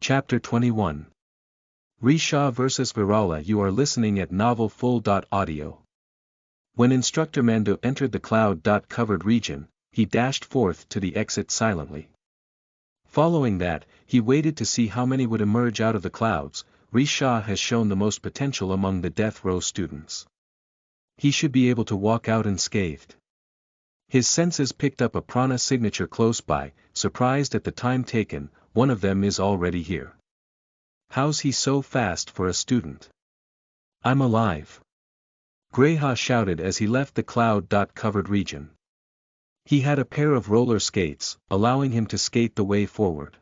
Chapter 21. Risha vs Virala. You are listening at Novel Full. Audio. When Instructor Mando entered the cloud-covered region, he dashed forth to the exit silently. Following that, he waited to see how many would emerge out of the clouds. Risha has shown the most potential among the death row students. He should be able to walk out unscathed. His senses picked up a prana signature close by. Surprised at the time taken, one of them is already here. How's he so fast for a student? I'm alive. Greha shouted as he left the cloud-covered region. He had a pair of roller skates, allowing him to skate the way forward.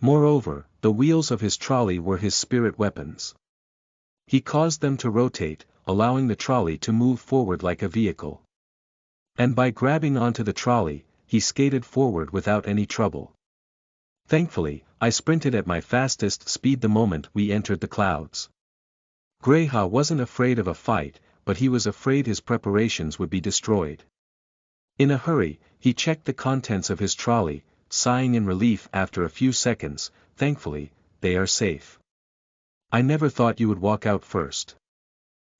Moreover, the wheels of his trolley were his spirit weapons. He caused them to rotate, allowing the trolley to move forward like a vehicle. And by grabbing onto the trolley, he skated forward without any trouble. Thankfully, I sprinted at my fastest speed the moment we entered the clouds. Greha wasn't afraid of a fight, but he was afraid his preparations would be destroyed. In a hurry, he checked the contents of his trolley, sighing in relief after a few seconds. Thankfully, they are safe. I never thought you would walk out first.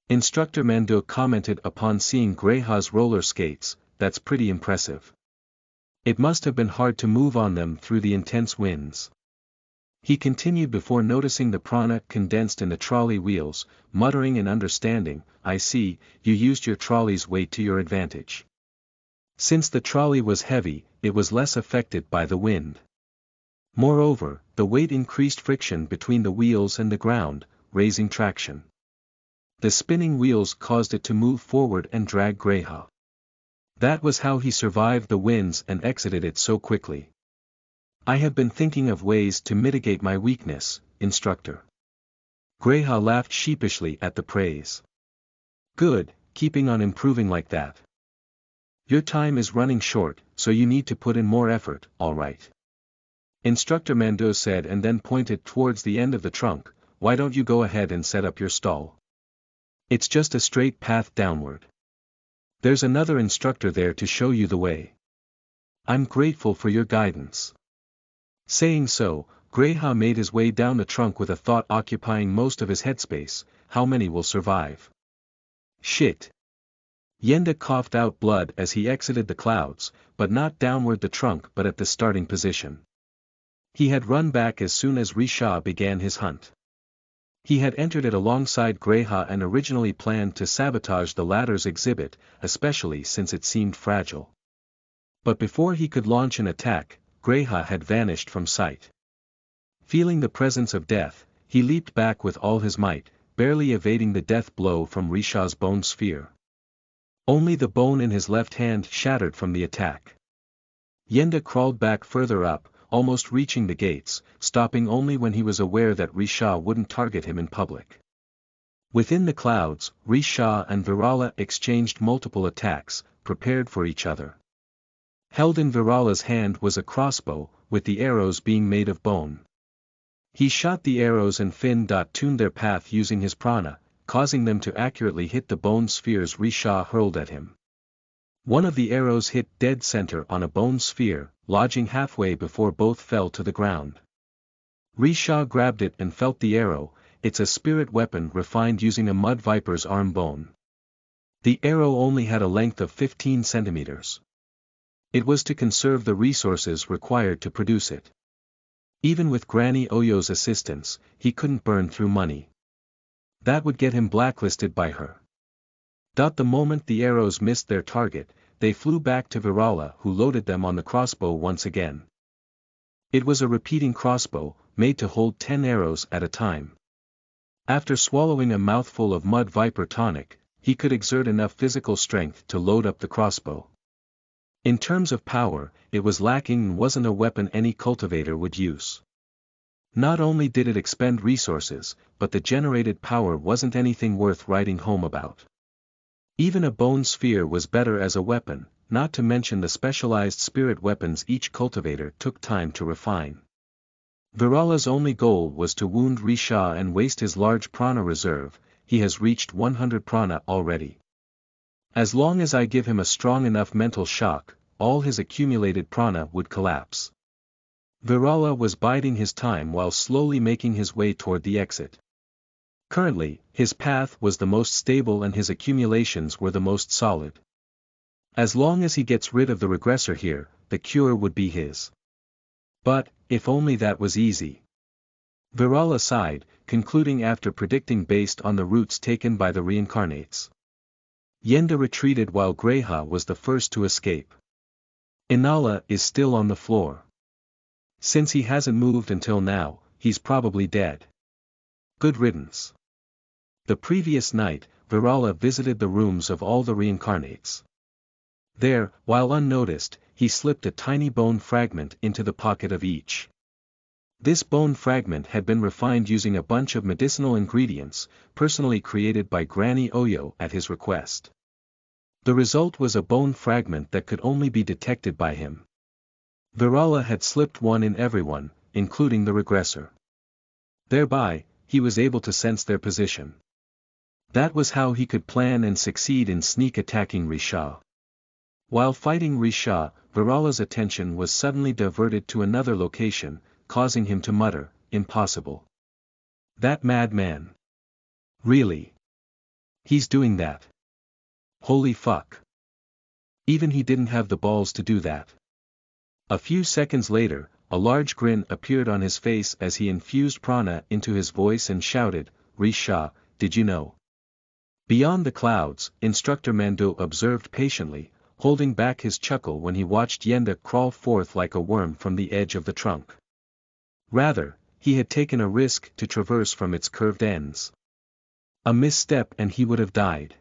Instructor Mando commented upon seeing Greha's roller skates. That's pretty impressive. It must have been hard to move on them through the intense winds. He continued before noticing the prana condensed in the trolley wheels, muttering in understanding, I see, you used your trolley's weight to your advantage. Since the trolley was heavy, it was less affected by the wind. Moreover, the weight increased friction between the wheels and the ground, raising traction. The spinning wheels caused it to move forward and drag Greha. That was how he survived the winds and exited it so quickly. I have been thinking of ways to mitigate my weakness, Instructor. Greha laughed sheepishly at the praise. Good, keeping on improving like that. Your time is running short, so you need to put in more effort, alright. Instructor Mando said and then pointed towards the end of the trunk. Why don't you go ahead and set up your stall? It's just a straight path downward. There's another instructor there to show you the way. I'm grateful for your guidance. Saying so, Greha made his way down the trunk with a thought occupying most of his headspace: how many will survive? Shit. Yenda coughed out blood as he exited the clouds, but not downward the trunk but at the starting position. He had run back as soon as Risha began his hunt. He had entered it alongside Greha and originally planned to sabotage the latter's exhibit, especially since it seemed fragile. But before he could launch an attack, Greha had vanished from sight. Feeling the presence of death, he leaped back with all his might, barely evading the death blow from Risha's bone sphere. Only the bone in his left hand shattered from the attack. Yenda crawled back further up, almost reaching the gates, stopping only when he was aware that Risha wouldn't target him in public. Within the clouds, Risha and Virala exchanged multiple attacks, prepared for each other. Held in Virala's hand was a crossbow, with the arrows being made of bone. He shot the arrows and tuned their path using his prana, causing them to accurately hit the bone spheres Risha hurled at him. One of the arrows hit dead center on a bone sphere, lodging halfway before both fell to the ground. Risha grabbed it and felt the arrow. It's a spirit weapon refined using a mud viper's arm bone. The arrow only had a length of 15 centimeters. It was to conserve the resources required to produce it. Even with Granny Oyo's assistance, he couldn't burn through money. That would get him blacklisted by her. The moment the arrows missed their target, they flew back to Virala, who loaded them on the crossbow once again. It was a repeating crossbow, made to hold 10 arrows at a time. After swallowing a mouthful of mud viper tonic, he could exert enough physical strength to load up the crossbow. In terms of power, it was lacking and wasn't a weapon any cultivator would use. Not only did it expend resources, but the generated power wasn't anything worth writing home about. Even a bone sphere was better as a weapon, not to mention the specialized spirit weapons each cultivator took time to refine. Virala's only goal was to wound Risha and waste his large prana reserve. He has reached 100 prana already. As long as I give him a strong enough mental shock, all his accumulated prana would collapse. Virala was biding his time while slowly making his way toward the exit. Currently, his path was the most stable and his accumulations were the most solid. As long as he gets rid of the regressor here, the cure would be his. But, if only that was easy. Virala sighed, concluding after predicting based on the routes taken by the reincarnates. Yenda retreated while Greha was the first to escape. Inala is still on the floor. Since he hasn't moved until now, he's probably dead. Good riddance. The previous night, Virala visited the rooms of all the reincarnates. There, while unnoticed, he slipped a tiny bone fragment into the pocket of each. This bone fragment had been refined using a bunch of medicinal ingredients, personally created by Granny Oyo at his request. The result was a bone fragment that could only be detected by him. Virala had slipped one in everyone, including the regressor. Thereby, he was able to sense their position. That was how he could plan and succeed in sneak attacking Risha. While fighting Risha, Virala's attention was suddenly diverted to another location, causing him to mutter, "Impossible. That madman. Really? He's doing that. Holy fuck. Even he didn't have the balls to do that." A few seconds later, a large grin appeared on his face as he infused prana into his voice and shouted, "Risha, did you know?" Beyond the clouds, Instructor Mando observed patiently, holding back his chuckle when he watched Yenda crawl forth like a worm from the edge of the trunk. Rather, he had taken a risk to traverse from its curved ends. A misstep and he would have died.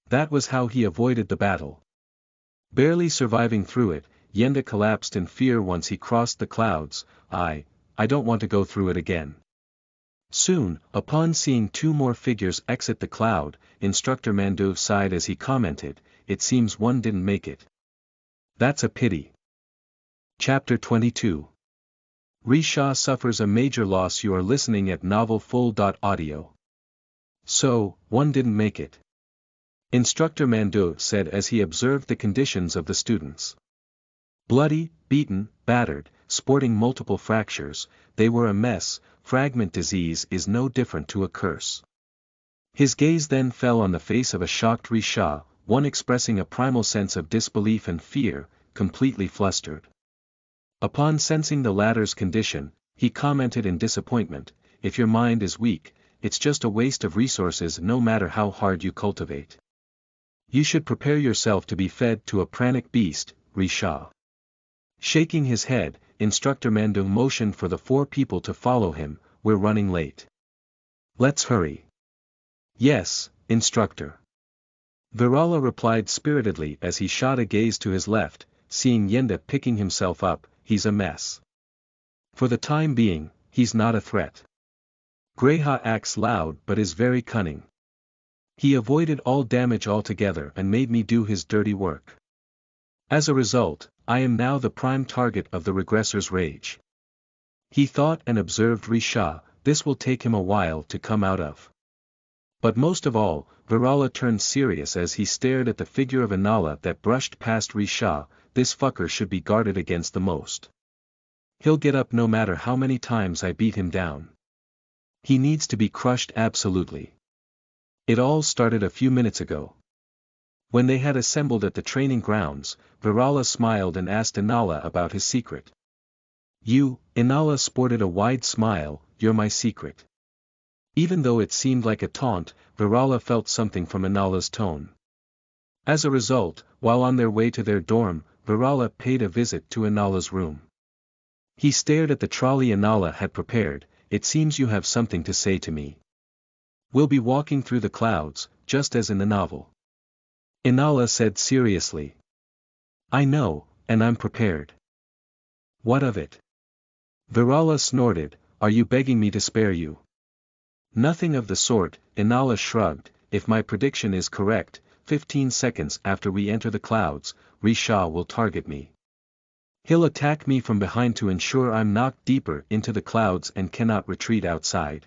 That was how he avoided the battle. Barely surviving through it, Yenda collapsed in fear once he crossed the clouds. I don't want to go through it again." Soon, upon seeing two more figures exit the cloud, Instructor Mando sighed as he commented, "It seems one didn't make it. That's a pity." Chapter 22. Risha suffers a major loss. You are listening at novelfull.audio. So, one didn't make it. Instructor Mando said as he observed the conditions of the students. Bloody, beaten, battered, sporting multiple fractures, they were a mess. Fragment disease is no different to a curse. His gaze then fell on the face of a shocked Risha, one expressing a primal sense of disbelief and fear, completely flustered. Upon sensing the latter's condition, he commented in disappointment, "If your mind is weak, it's just a waste of resources no matter how hard you cultivate. You should prepare yourself to be fed to a pranic beast, Risha." Shaking his head, Instructor Mando motioned for the four people to follow him. "We're running late. Let's hurry." "Yes, Instructor." Virala replied spiritedly as he shot a gaze to his left, seeing Yenda picking himself up. "He's a mess. For the time being, he's not a threat. Greha acts loud but is very cunning. He avoided all damage altogether and made me do his dirty work. As a result, I am now the prime target of the regressor's rage." He thought and observed Risha, this will take him a while to come out of. But most of all, Virala turned serious as he stared at the figure of Inala that brushed past Risha. This fucker should be guarded against the most. He'll get up no matter how many times I beat him down. He needs to be crushed absolutely. It all started a few minutes ago. When they had assembled at the training grounds, Virala smiled and asked Inala about his secret. Inala sported a wide smile, "You're my secret." Even though it seemed like a taunt, Virala felt something from Inala's tone. As a result, while on their way to their dorm, Virala paid a visit to Inala's room. He stared at the trolley Inala had prepared. "It seems you have something to say to me. We'll be walking through the clouds, just as in the novel." Inala said seriously. "I know, and I'm prepared." "What of it?" Virala snorted, "Are you begging me to spare you?" "Nothing of the sort," Inala shrugged. "If my prediction is correct, 15 seconds after we enter the clouds, Risha will target me. He'll attack me from behind to ensure I'm knocked deeper into the clouds and cannot retreat outside."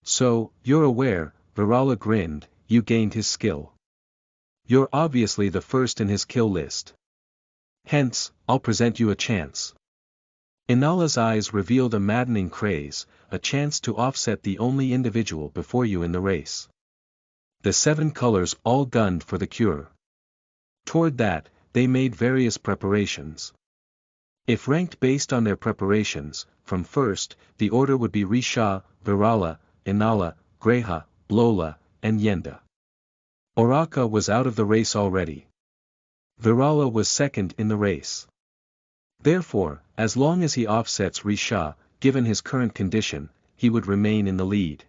"So, you're aware," Virala grinned, "you gained his skill. You're obviously the first in his kill list. Hence, I'll present you a chance. Inala's eyes revealed a maddening craze, a chance to offset the only individual before you in the race. The 7 colors all gunned for the cure. Toward that, they made various preparations. If ranked based on their preparations, from first, the order would be Risha, Virala, Inala, Greha, Blola, and Yenda. Oraka was out of the race already. Virala was second in the race. Therefore, as long as he offsets Risha, given his current condition, he would remain in the lead.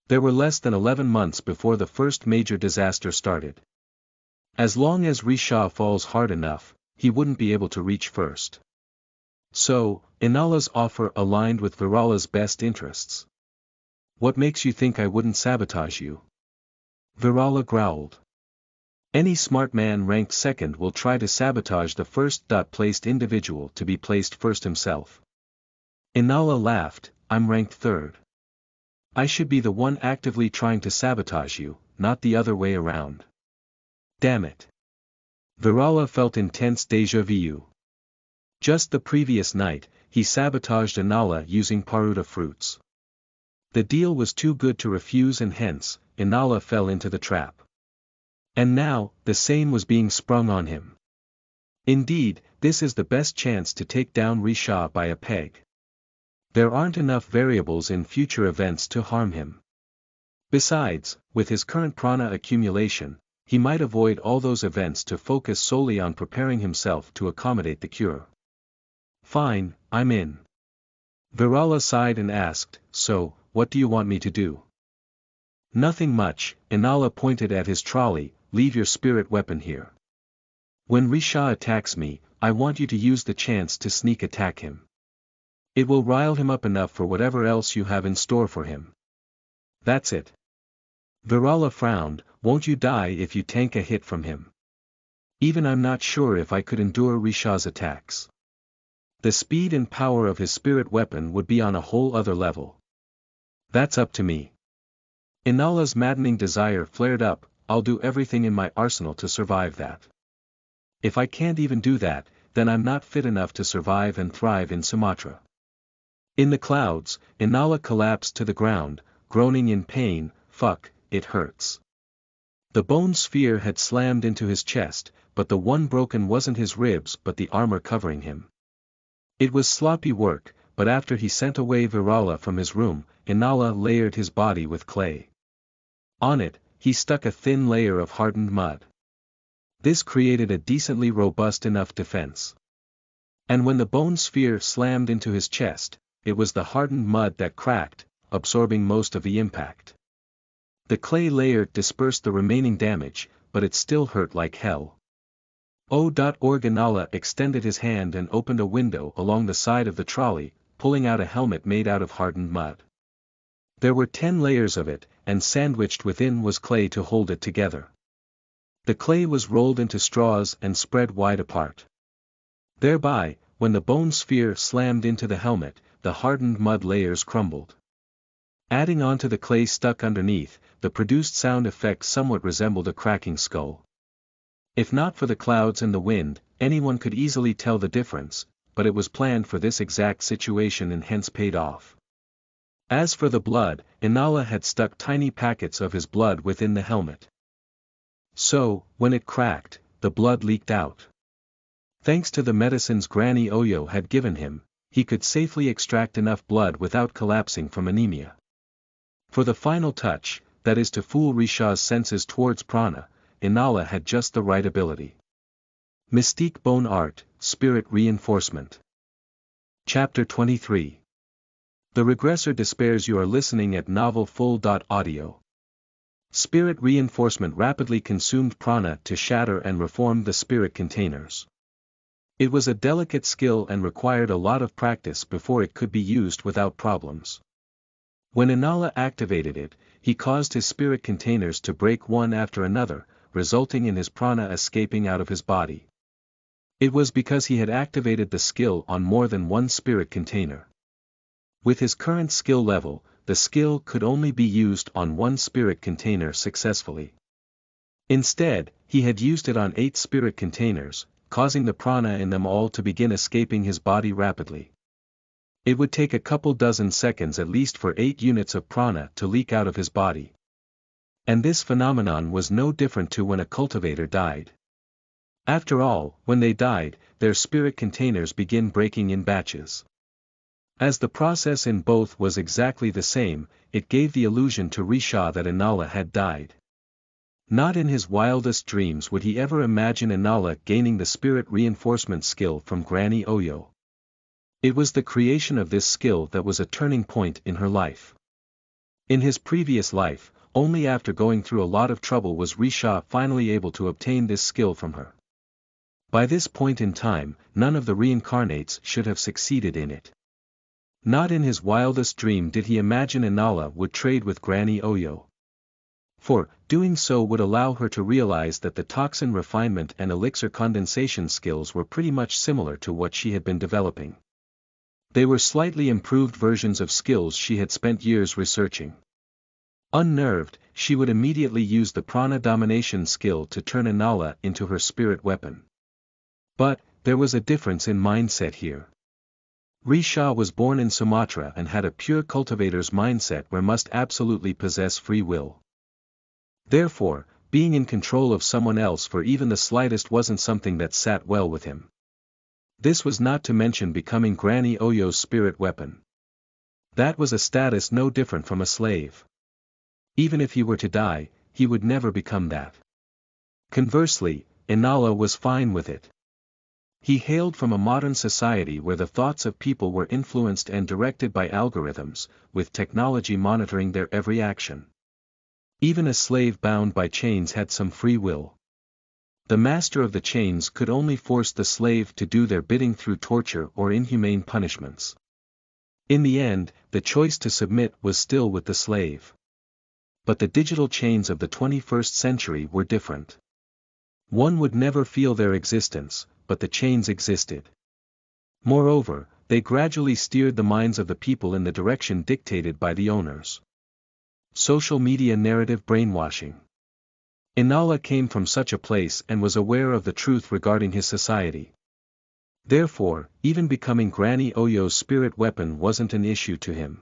There were less than 11 months before the first major disaster started. As long as Risha falls hard enough, he wouldn't be able to reach first. So, Inala's offer aligned with Virala's best interests. What makes you think I wouldn't sabotage you? Virala growled. Any smart man ranked second will try to sabotage the first-placed individual to be placed first himself. Inala laughed, I'm ranked third. I should be the one actively trying to sabotage you, not the other way around. Damn it. Virala felt intense déjà vu. Just the previous night, he sabotaged Inala using Paruta fruits. The deal was too good to refuse and hence, Inala fell into the trap. And now, the same was being sprung on him. Indeed, this is the best chance to take down Risha by a peg. There aren't enough variables in future events to harm him. Besides, with his current prana accumulation, he might avoid all those events to focus solely on preparing himself to accommodate the cure. Fine, I'm in. Virala sighed and asked, so, what do you want me to do? Nothing much, Inala pointed at his trolley, leave your spirit weapon here. When Risha attacks me, I want you to use the chance to sneak attack him. It will rile him up enough for whatever else you have in store for him. That's it. Virala frowned, won't you die if you tank a hit from him? Even I'm not sure if I could endure Risha's attacks. The speed and power of his spirit weapon would be on a whole other level. That's up to me. Inala's maddening desire flared up, I'll do everything in my arsenal to survive that. If I can't even do that, then I'm not fit enough to survive and thrive in Sumatra. In the clouds, Inala collapsed to the ground, groaning in pain, fuck, it hurts. The bone sphere had slammed into his chest, but the one broken wasn't his ribs but the armor covering him. It was sloppy work, but after he sent away Virala from his room, Inala layered his body with clay. On it, he stuck a thin layer of hardened mud. This created a decently robust enough defense. And when the bone sphere slammed into his chest, it was the hardened mud that cracked, absorbing most of the impact. The clay layer dispersed the remaining damage, but it still hurt like hell. Inala extended his hand and opened a window along the side of the trolley, pulling out a helmet made out of hardened mud. There were 10 layers of it, and sandwiched within was clay to hold it together. The clay was rolled into straws and spread wide apart. Thereby, when the bone sphere slammed into the helmet, the hardened mud layers crumbled. Adding onto the clay stuck underneath, the produced sound effect somewhat resembled a cracking skull. If not for the clouds and the wind, anyone could easily tell the difference, but it was planned for this exact situation and hence paid off. As for the blood, Inala had stuck tiny packets of his blood within the helmet. So, when it cracked, the blood leaked out. Thanks to the medicines Granny Oyo had given him, he could safely extract enough blood without collapsing from anemia. For the final touch, that is to fool Risha's senses towards prana, Inala had just the right ability. Mystique Bone Art, Spirit Reinforcement. Chapter 23. The Regressor despairs. You are listening at novelfull.audio. Spirit reinforcement rapidly consumed prana to shatter and reform the spirit containers. It was a delicate skill and required a lot of practice before it could be used without problems. When Inala activated it, he caused his spirit containers to break one after another, resulting in his prana escaping out of his body. It was because he had activated the skill on more than one spirit container. With his current skill level, the skill could only be used on one spirit container successfully. Instead, he had used it on 8 spirit containers, causing the prana in them all to begin escaping his body rapidly. It would take a couple dozen seconds at least for 8 units of prana to leak out of his body. And this phenomenon was no different to when a cultivator died. After all, when they died, their spirit containers begin breaking in batches. As the process in both was exactly the same, it gave the illusion to Risha that Inala had died. Not in his wildest dreams would he ever imagine Inala gaining the spirit reinforcement skill from Granny Oyo. It was the creation of this skill that was a turning point in her life. In his previous life, only after going through a lot of trouble was Risha finally able to obtain this skill from her. By this point in time, none of the reincarnates should have succeeded in it. Not in his wildest dream did he imagine Inala would trade with Granny Oyo. For, doing so would allow her to realize that the toxin refinement and elixir condensation skills were pretty much similar to what she had been developing. They were slightly improved versions of skills she had spent years researching. Unnerved, she would immediately use the prana domination skill to turn Inala into her spirit weapon. But, there was a difference in mindset here. Risha was born in Sumatra and had a pure cultivator's mindset where must absolutely possess free will. Therefore, being in control of someone else for even the slightest wasn't something that sat well with him. This was not to mention becoming Granny Oyo's spirit weapon. That was a status no different from a slave. Even if he were to die, he would never become that. Conversely, Inala was fine with it. He hailed from a modern society where the thoughts of people were influenced and directed by algorithms, with technology monitoring their every action. Even a slave bound by chains had some free will. The master of the chains could only force the slave to do their bidding through torture or inhumane punishments. In the end, the choice to submit was still with the slave. But the digital chains of the 21st century were different. One would never feel their existence, but the chains existed. Moreover, they gradually steered the minds of the people in the direction dictated by the owners. Social media narrative brainwashing. Inala came from such a place and was aware of the truth regarding his society. Therefore, even becoming Granny Oyo's spirit weapon wasn't an issue to him.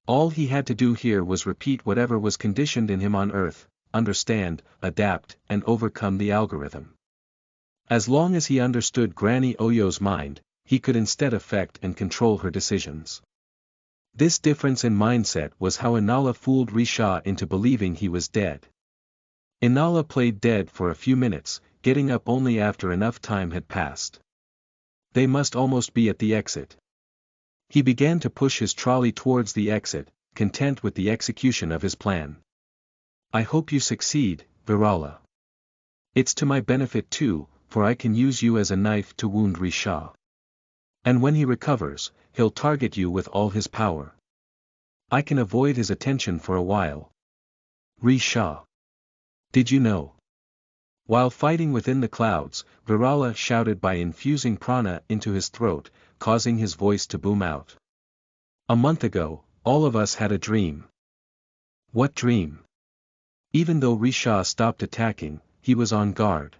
All he had to do here was repeat whatever was conditioned in him on Earth, understand, adapt, and overcome the algorithm. As long as he understood Granny Oyo's mind, he could instead affect and control her decisions. This difference in mindset was how Inala fooled Risha into believing he was dead. Inala played dead for a few minutes, getting up only after enough time had passed. They must almost be at the exit. He began to push his trolley towards the exit, content with the execution of his plan. I hope you succeed, Virala. It's to my benefit too, for I can use you as a knife to wound Risha. And when he recovers, he'll target you with all his power. I can avoid his attention for a while. Risha. Did you know? While fighting within the clouds, Virala shouted by infusing prana into his throat, causing his voice to boom out. A month ago, all of us had a dream. What dream? Even though Risha stopped attacking, he was on guard.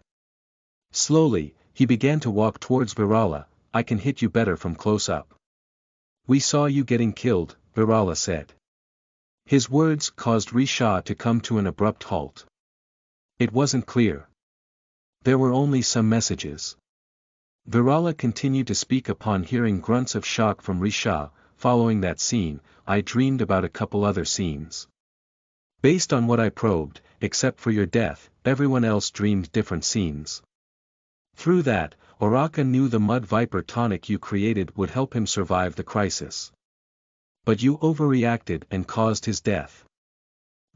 Slowly, he began to walk towards Virala. I can hit you better from close up. We saw you getting killed, Virala said. His words caused Risha to come to an abrupt halt. It wasn't clear. There were only some messages. Virala continued to speak upon hearing grunts of shock from Risha. Following that scene, I dreamed about a couple other scenes. Based on what I probed, except for your death, everyone else dreamed different scenes. Through that, Oraka knew the mud viper tonic you created would help him survive the crisis. But you overreacted and caused his death.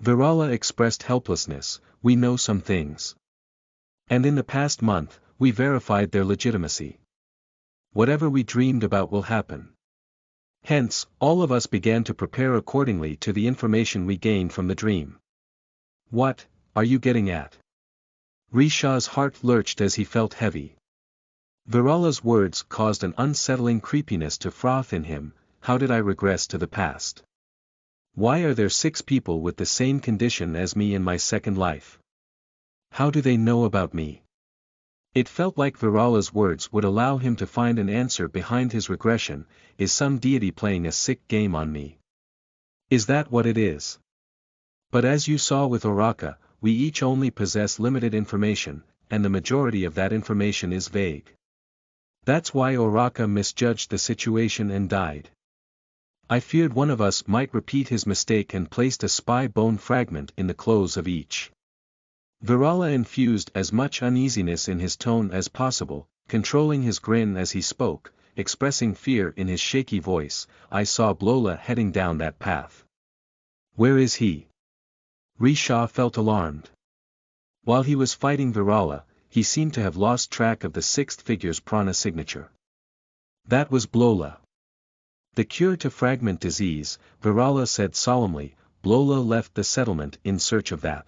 Virala expressed helplessness. We know some things. And in the past month, we verified their legitimacy. Whatever we dreamed about will happen. Hence, all of us began to prepare accordingly to the information we gained from the dream. What are you getting at? Risha's heart lurched as he felt heavy. Virala's words caused an unsettling creepiness to froth in him. How did I regress to the past? Why are there 6 people with the same condition as me in my second life? How do they know about me? It felt like Virala's words would allow him to find an answer behind his regression. Is some deity playing a sick game on me? Is that what it is? But as you saw with Oraka, we each only possess limited information, and the majority of that information is vague. That's why Oraka misjudged the situation and died. I feared one of us might repeat his mistake and placed a spy bone fragment in the clothes of each. Virala infused as much uneasiness in his tone as possible, controlling his grin as he spoke, expressing fear in his shaky voice. I saw Blola heading down that path. Where is he? Risha felt alarmed. While he was fighting Virala, he seemed to have lost track of the sixth figure's prana signature. That was Blola. The cure to fragment disease, Virala said solemnly. Blola left the settlement in search of that.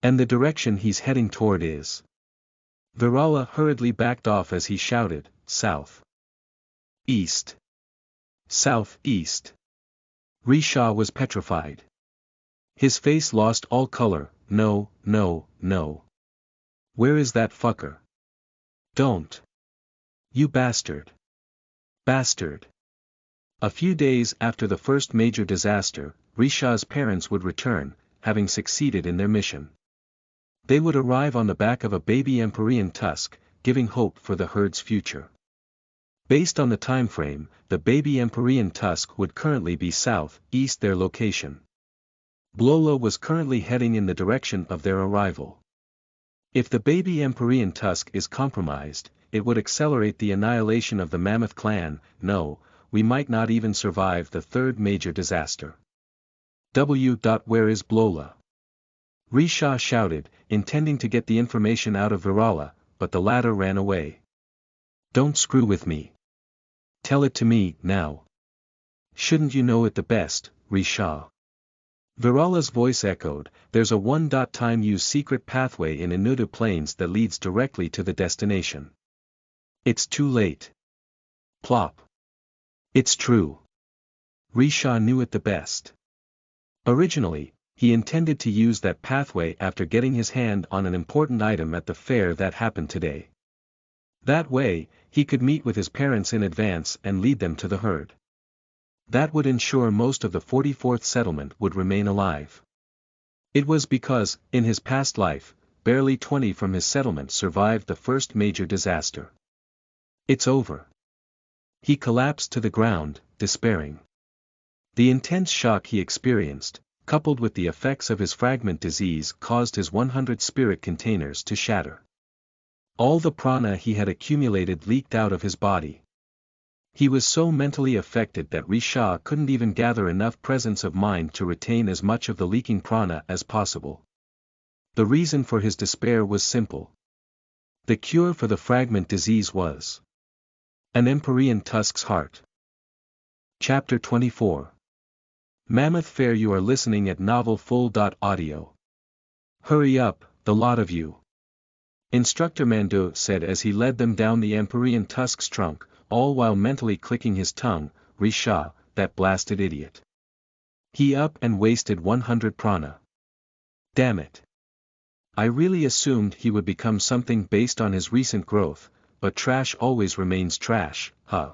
And the direction he's heading toward is. Virala hurriedly backed off as he shouted, south. East. Southeast. Risha was petrified. His face lost all color. No, no, no. Where is that fucker? Don't. You bastard. Bastard. A few days after the first major disaster, Risha's parents would return, having succeeded in their mission. They would arrive on the back of a baby Empyrean tusk, giving hope for the herd's future. Based on the time frame, the baby Empyrean tusk would currently be south-east their location. Blola was currently heading in the direction of their arrival. If the baby Empyrean tusk is compromised, it would accelerate the annihilation of the Mammoth clan. No, we might not even survive the third major disaster. Where is Blola? Risha shouted, intending to get the information out of Virala, but the latter ran away. Don't screw with me. Tell it to me, now. Shouldn't you know it the best, Risha? Virala's voice echoed. There's a one-time use secret pathway in Inudu Plains that leads directly to the destination. It's too late. Plop. It's true. Risha knew it the best. Originally, he intended to use that pathway after getting his hand on an important item at the fair that happened today. That way, he could meet with his parents in advance and lead them to the herd. That would ensure most of the 44th settlement would remain alive. It was because, in his past life, barely 20 from his settlement survived the first major disaster. It's over. He collapsed to the ground, despairing. The intense shock he experienced, coupled with the effects of his fragment disease, caused his 100 spirit containers to shatter. All the prana he had accumulated leaked out of his body. He was so mentally affected that Risha couldn't even gather enough presence of mind to retain as much of the leaking prana as possible. The reason for his despair was simple. The cure for the fragment disease was an Empyrean tusk's heart. Chapter 24. Mammoth Fair. You are listening at novelfull.audio. Hurry up, the lot of you. Instructor Mando said as he led them down the Empyrean tusk's trunk, all while mentally clicking his tongue. Risha, that blasted idiot. He up and wasted 100 prana. Damn it. I really assumed he would become something based on his recent growth, but trash always remains trash, huh?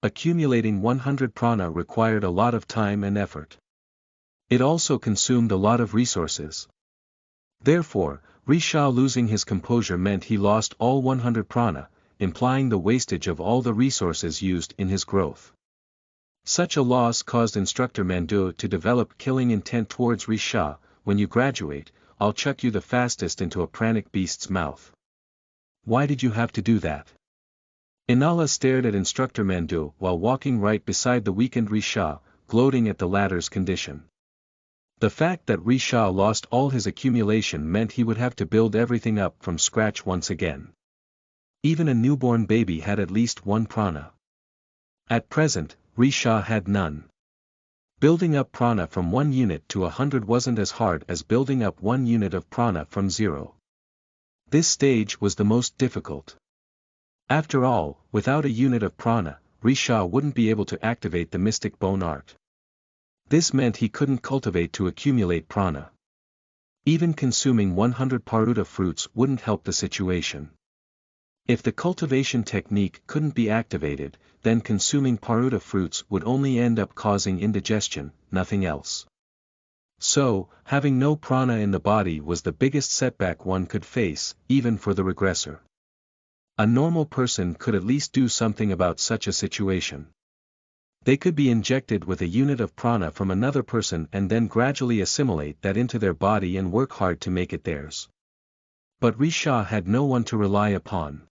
Accumulating 100 prana required a lot of time and effort. It also consumed a lot of resources. Therefore, Risha losing his composure meant he lost all 100 prana, implying the wastage of all the resources used in his growth. Such a loss caused Instructor Mando to develop killing intent towards Risha. When you graduate, I'll chuck you the fastest into a pranic beast's mouth. Why did you have to do that? Inala stared at Instructor Mando while walking right beside the weakened Risha, gloating at the latter's condition. The fact that Risha lost all his accumulation meant he would have to build everything up from scratch once again. Even a newborn baby had at least one prana. At present, Risha had none. Building up prana from 1 unit to 100 wasn't as hard as building up 1 unit of prana from 0. This stage was the most difficult. After all, without a unit of prana, Risha wouldn't be able to activate the mystic bone art. This meant he couldn't cultivate to accumulate prana. Even consuming 100 paruta fruits wouldn't help the situation. If the cultivation technique couldn't be activated, then consuming paruta fruits would only end up causing indigestion, nothing else. So, having no prana in the body was the biggest setback one could face, even for the regressor. A normal person could at least do something about such a situation. They could be injected with a unit of prana from another person and then gradually assimilate that into their body and work hard to make it theirs. But Risha had no one to rely upon.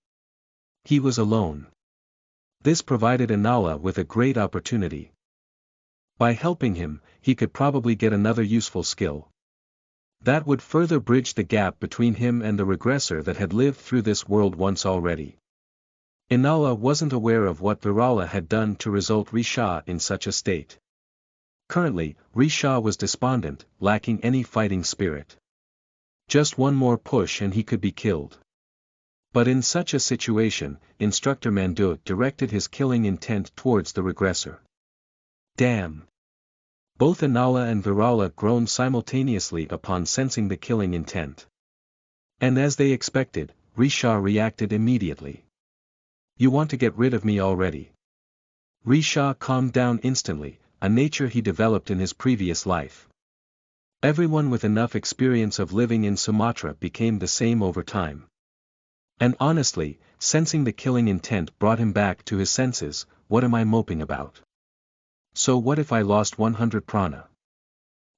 He was alone. This provided Inala with a great opportunity. By helping him, he could probably get another useful skill. That would further bridge the gap between him and the regressor that had lived through this world once already. Inala wasn't aware of what Virala had done to result Risha in such a state. Currently, Risha was despondent, lacking any fighting spirit. Just one more push and he could be killed. But in such a situation, Instructor Mandu directed his killing intent towards the regressor. Damn! Both Inala and Virala groaned simultaneously upon sensing the killing intent. And as they expected, Risha reacted immediately. You want to get rid of me already? Risha calmed down instantly, a nature he developed in his previous life. Everyone with enough experience of living in Sumatra became the same over time. And honestly, sensing the killing intent brought him back to his senses. What am I moping about? So what if I lost 100 prana?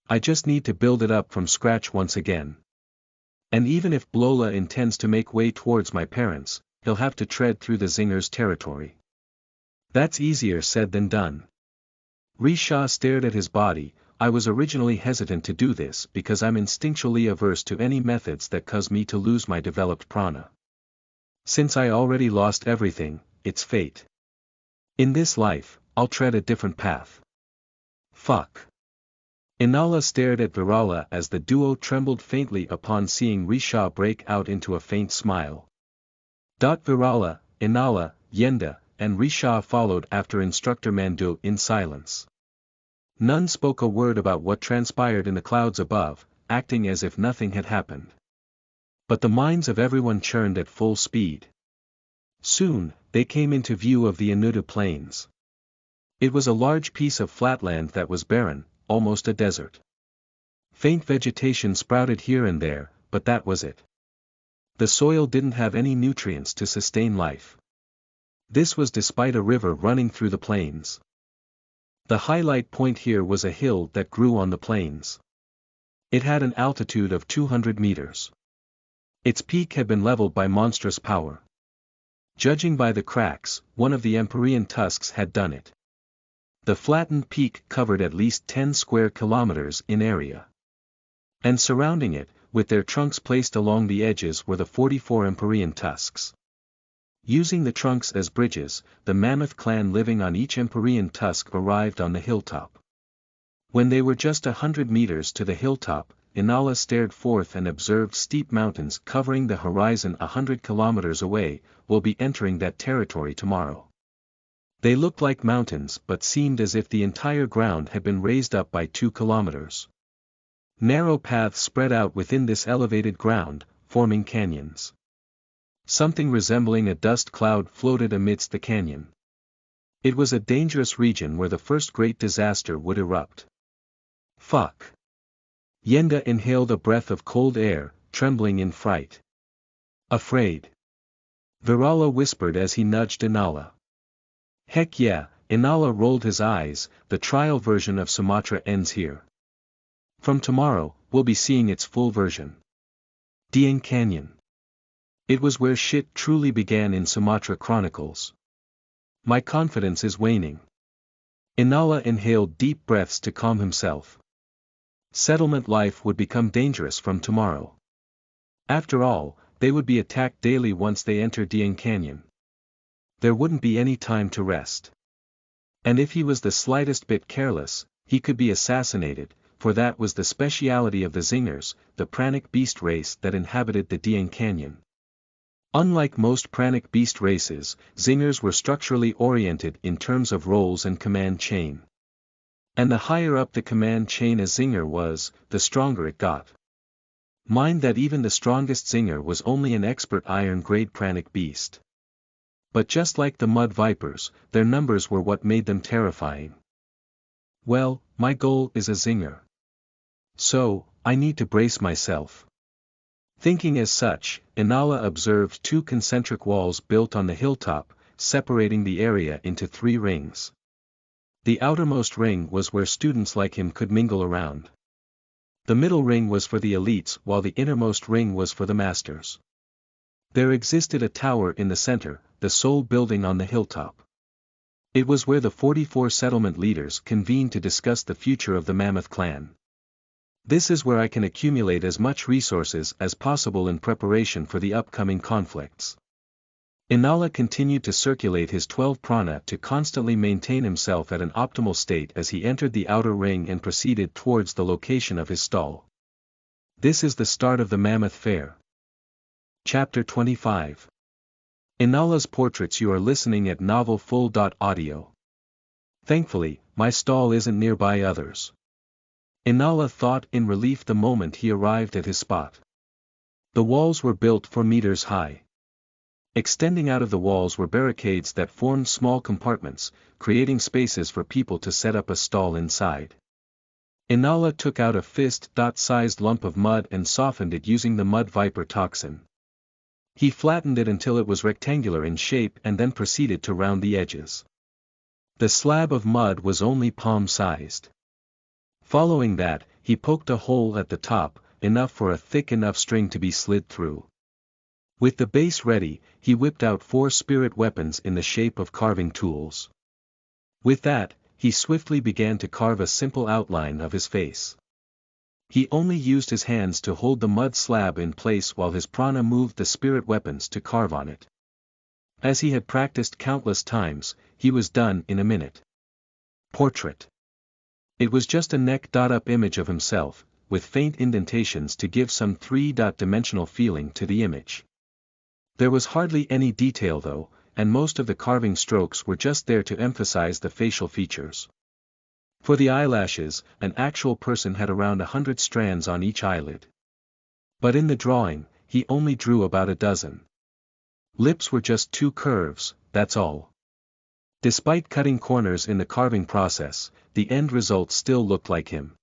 I just need to build it up from scratch once again. And even if Blola intends to make way towards my parents, he'll have to tread through the Zingers' territory. That's easier said than done. Risha stared at his body. I was originally hesitant to do this because I'm instinctually averse to any methods that cause me to lose my developed prana. Since I already lost everything, it's fate. In this life, I'll tread a different path. Fuck. Inala stared at Virala as the duo trembled faintly upon seeing Risha break out into a faint smile. Virala, Inala, Yenda, and Risha followed after Instructor Mandu in silence. None spoke a word about what transpired in the clouds above, acting as if nothing had happened. But the minds of everyone churned at full speed. Soon, they came into view of the Anuta plains. It was a large piece of flatland that was barren, almost a desert. Faint vegetation sprouted here and there, but that was it. The soil didn't have any nutrients to sustain life. This was despite a river running through the plains. The highlight point here was a hill that grew on the plains. It had an altitude of 200 meters. Its peak had been leveled by monstrous power. Judging by the cracks, one of the Empyrean tusks had done it. The flattened peak covered at least 10 square kilometers in area. And surrounding it, with their trunks placed along the edges were the 44 Empyrean tusks. Using the trunks as bridges, the mammoth clan living on each Empyrean tusk arrived on the hilltop. When they were just 100 meters to the hilltop, Inala stared forth and observed steep mountains covering the horizon 100 kilometers away. We'll be entering that territory tomorrow. They looked like mountains but seemed as if the entire ground had been raised up by 2 kilometers. Narrow paths spread out within this elevated ground, forming canyons. Something resembling a dust cloud floated amidst the canyon. It was a dangerous region where the first great disaster would erupt. Fuck. Yenda inhaled a breath of cold air, trembling in fright. Afraid. Virala whispered as he nudged Inala. Heck yeah, Inala rolled his eyes. The trial version of Sumatra ends here. From tomorrow, we'll be seeing its full version. Dieng Canyon. It was where shit truly began in Sumatra Chronicles. My confidence is waning. Inala inhaled deep breaths to calm himself. Settlement life would become dangerous from tomorrow. After all, they would be attacked daily once they entered Dieng Canyon. There wouldn't be any time to rest. And if he was the slightest bit careless, he could be assassinated, for that was the speciality of the Zingers, the pranic beast race that inhabited the Dieng Canyon. Unlike most pranic beast races, Zingers were structurally oriented in terms of roles and command chain. And the higher up the command chain a Zinger was, the stronger it got. Mind that even the strongest zinger was only an expert iron-grade pranic beast. But just like the mud vipers, their numbers were what made them terrifying. Well, my goal is a zinger. So, I need to brace myself. Thinking as such, Inala observed two concentric walls built on the hilltop, separating the area into 3 rings. The outermost ring was where students like him could mingle around. The middle ring was for the elites while the innermost ring was for the masters. There existed a tower in the center, the sole building on the hilltop. It was where the 44 settlement leaders convened to discuss the future of the Mammoth clan. This is where I can accumulate as much resources as possible in preparation for the upcoming conflicts. Inala continued to circulate his 12 prana to constantly maintain himself at an optimal state as he entered the outer ring and proceeded towards the location of his stall. This is the start of the Mammoth Fair. Chapter 25. Inala's portraits. You are listening at novelfull.audio. Thankfully, my stall isn't nearby others. Inala thought in relief the moment he arrived at his spot. The walls were built 4 meters high. Extending out of the walls were barricades that formed small compartments, creating spaces for people to set up a stall inside. Inala took out a fist-sized lump of mud and softened it using the mud viper toxin. He flattened it until it was rectangular in shape and then proceeded to round the edges. The slab of mud was only palm-sized. Following that, he poked a hole at the top, enough for a thick enough string to be slid through. With the base ready, he whipped out 4 spirit weapons in the shape of carving tools. With that, he swiftly began to carve a simple outline of his face. He only used his hands to hold the mud slab in place while his prana moved the spirit weapons to carve on it. As he had practiced countless times, he was done in a minute. Portrait. It was just a neck-up image of himself, with faint indentations to give some 3-dimensional feeling to the image. There was hardly any detail though, and most of the carving strokes were just there to emphasize the facial features. For the eyelashes, an actual person had around 100 strands on each eyelid. But in the drawing, he only drew about a dozen. Lips were just 2 curves, that's all. Despite cutting corners in the carving process, the end result still looked like him.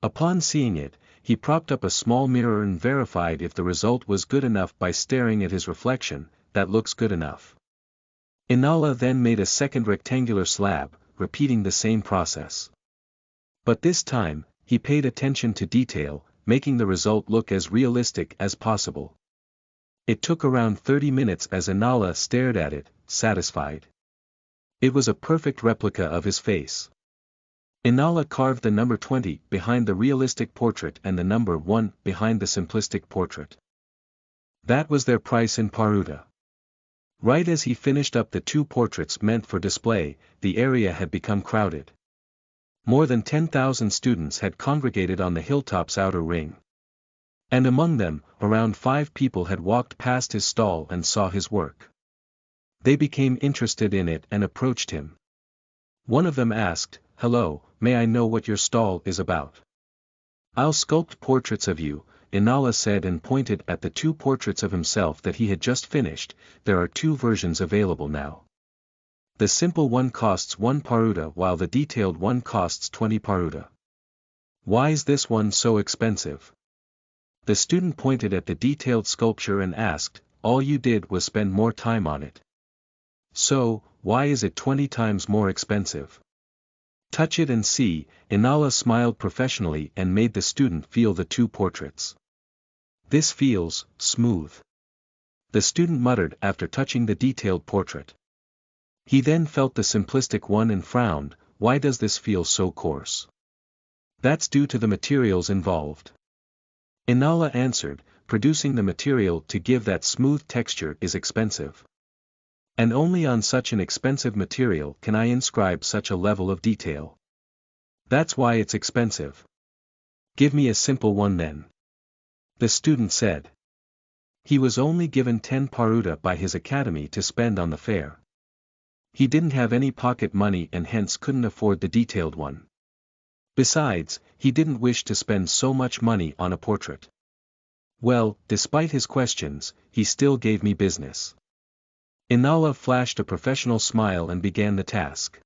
Upon seeing it, he propped up a small mirror and verified if the result was good enough by staring at his reflection. That looks good enough. Inala then made a second rectangular slab, repeating the same process. But this time, he paid attention to detail, making the result look as realistic as possible. It took around 30 minutes as Inala stared at it, satisfied. It was a perfect replica of his face. Inala carved the number 20 behind the realistic portrait and the number 1 behind the simplistic portrait. That was their price in Paruta. Right as he finished up the 2 portraits meant for display, the area had become crowded. More than 10,000 students had congregated on the hilltop's outer ring. And among them, around 5 people had walked past his stall and saw his work. They became interested in it and approached him. One of them asked, "Hello, may I know what your stall is about?" "I'll sculpt portraits of you," Inala said and pointed at the 2 portraits of himself that he had just finished. There are 2 versions available now. The simple one costs 1 paruta while the detailed one costs 20 paruta. Why is this one so expensive? The student pointed at the detailed sculpture and asked, "All you did was spend more time on it. So, why is it 20 times more expensive?" "Touch it and see." Inala smiled professionally and made the student feel the 2 portraits. "This feels smooth," the student muttered after touching the detailed portrait. He then felt the simplistic one and frowned. "Why does this feel so coarse?" "That's due to the materials involved." Inala answered, "Producing the material to give that smooth texture is expensive. And only on such an expensive material can I inscribe such a level of detail. That's why it's expensive." "Give me a simple one then," the student said. He was only given 10 paruta by his academy to spend on the fair. He didn't have any pocket money and hence couldn't afford the detailed one. Besides, he didn't wish to spend so much money on a portrait. Well, despite his questions, he still gave me business. Inala flashed a professional smile and began the task.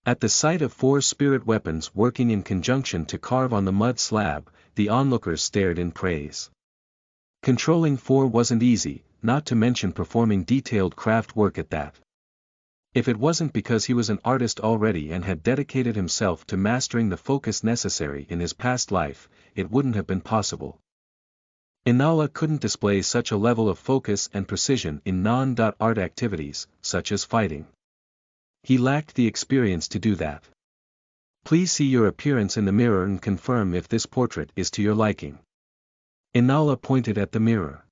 At the sight of 4 spirit weapons working in conjunction to carve on the mud slab, the onlookers stared in praise. Controlling 4 wasn't easy, not to mention performing detailed craft work at that. If it wasn't because he was an artist already and had dedicated himself to mastering the focus necessary in his past life, it wouldn't have been possible. Inala couldn't display such a level of focus and precision in non-art activities, such as fighting. He lacked the experience to do that. Please see your appearance in the mirror and confirm if this portrait is to your liking. Inala pointed at the mirror.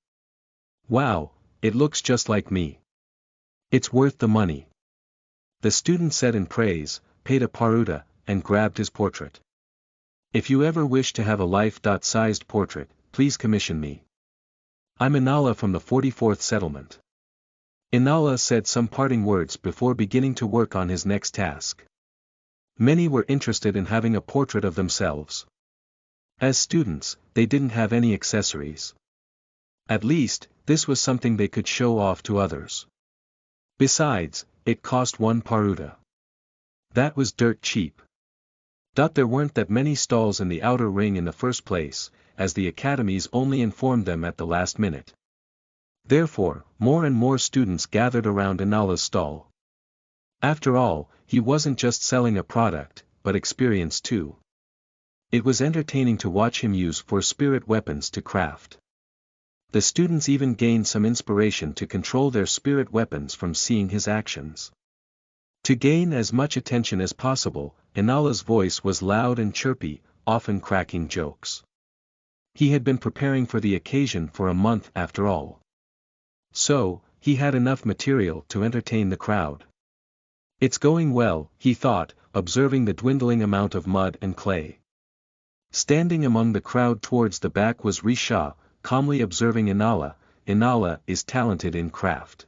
Wow, it looks just like me. It's worth the money. The student said in praise, paid a paruta, and grabbed his portrait. If you ever wish to have a life-sized portrait, please commission me. I'm Inala from the 44th settlement. Inala said some parting words before beginning to work on his next task. Many were interested in having a portrait of themselves. As students, they didn't have any accessories. At least, this was something they could show off to others. Besides, it cost 1 paruta. That was dirt cheap. There weren't that many stalls in the outer ring in the first place, as the academies only informed them at the last minute. Therefore, more and more students gathered around Inala's stall. After all, he wasn't just selling a product, but experience too. It was entertaining to watch him use 4 spirit weapons to craft. The students even gained some inspiration to control their spirit weapons from seeing his actions. To gain as much attention as possible, Inala's voice was loud and chirpy, often cracking jokes. He had been preparing for the occasion for a month after all. So, he had enough material to entertain the crowd. It's going well, he thought, observing the dwindling amount of mud and clay. Standing among the crowd towards the back was Risha, calmly observing Inala. Inala is talented in craft.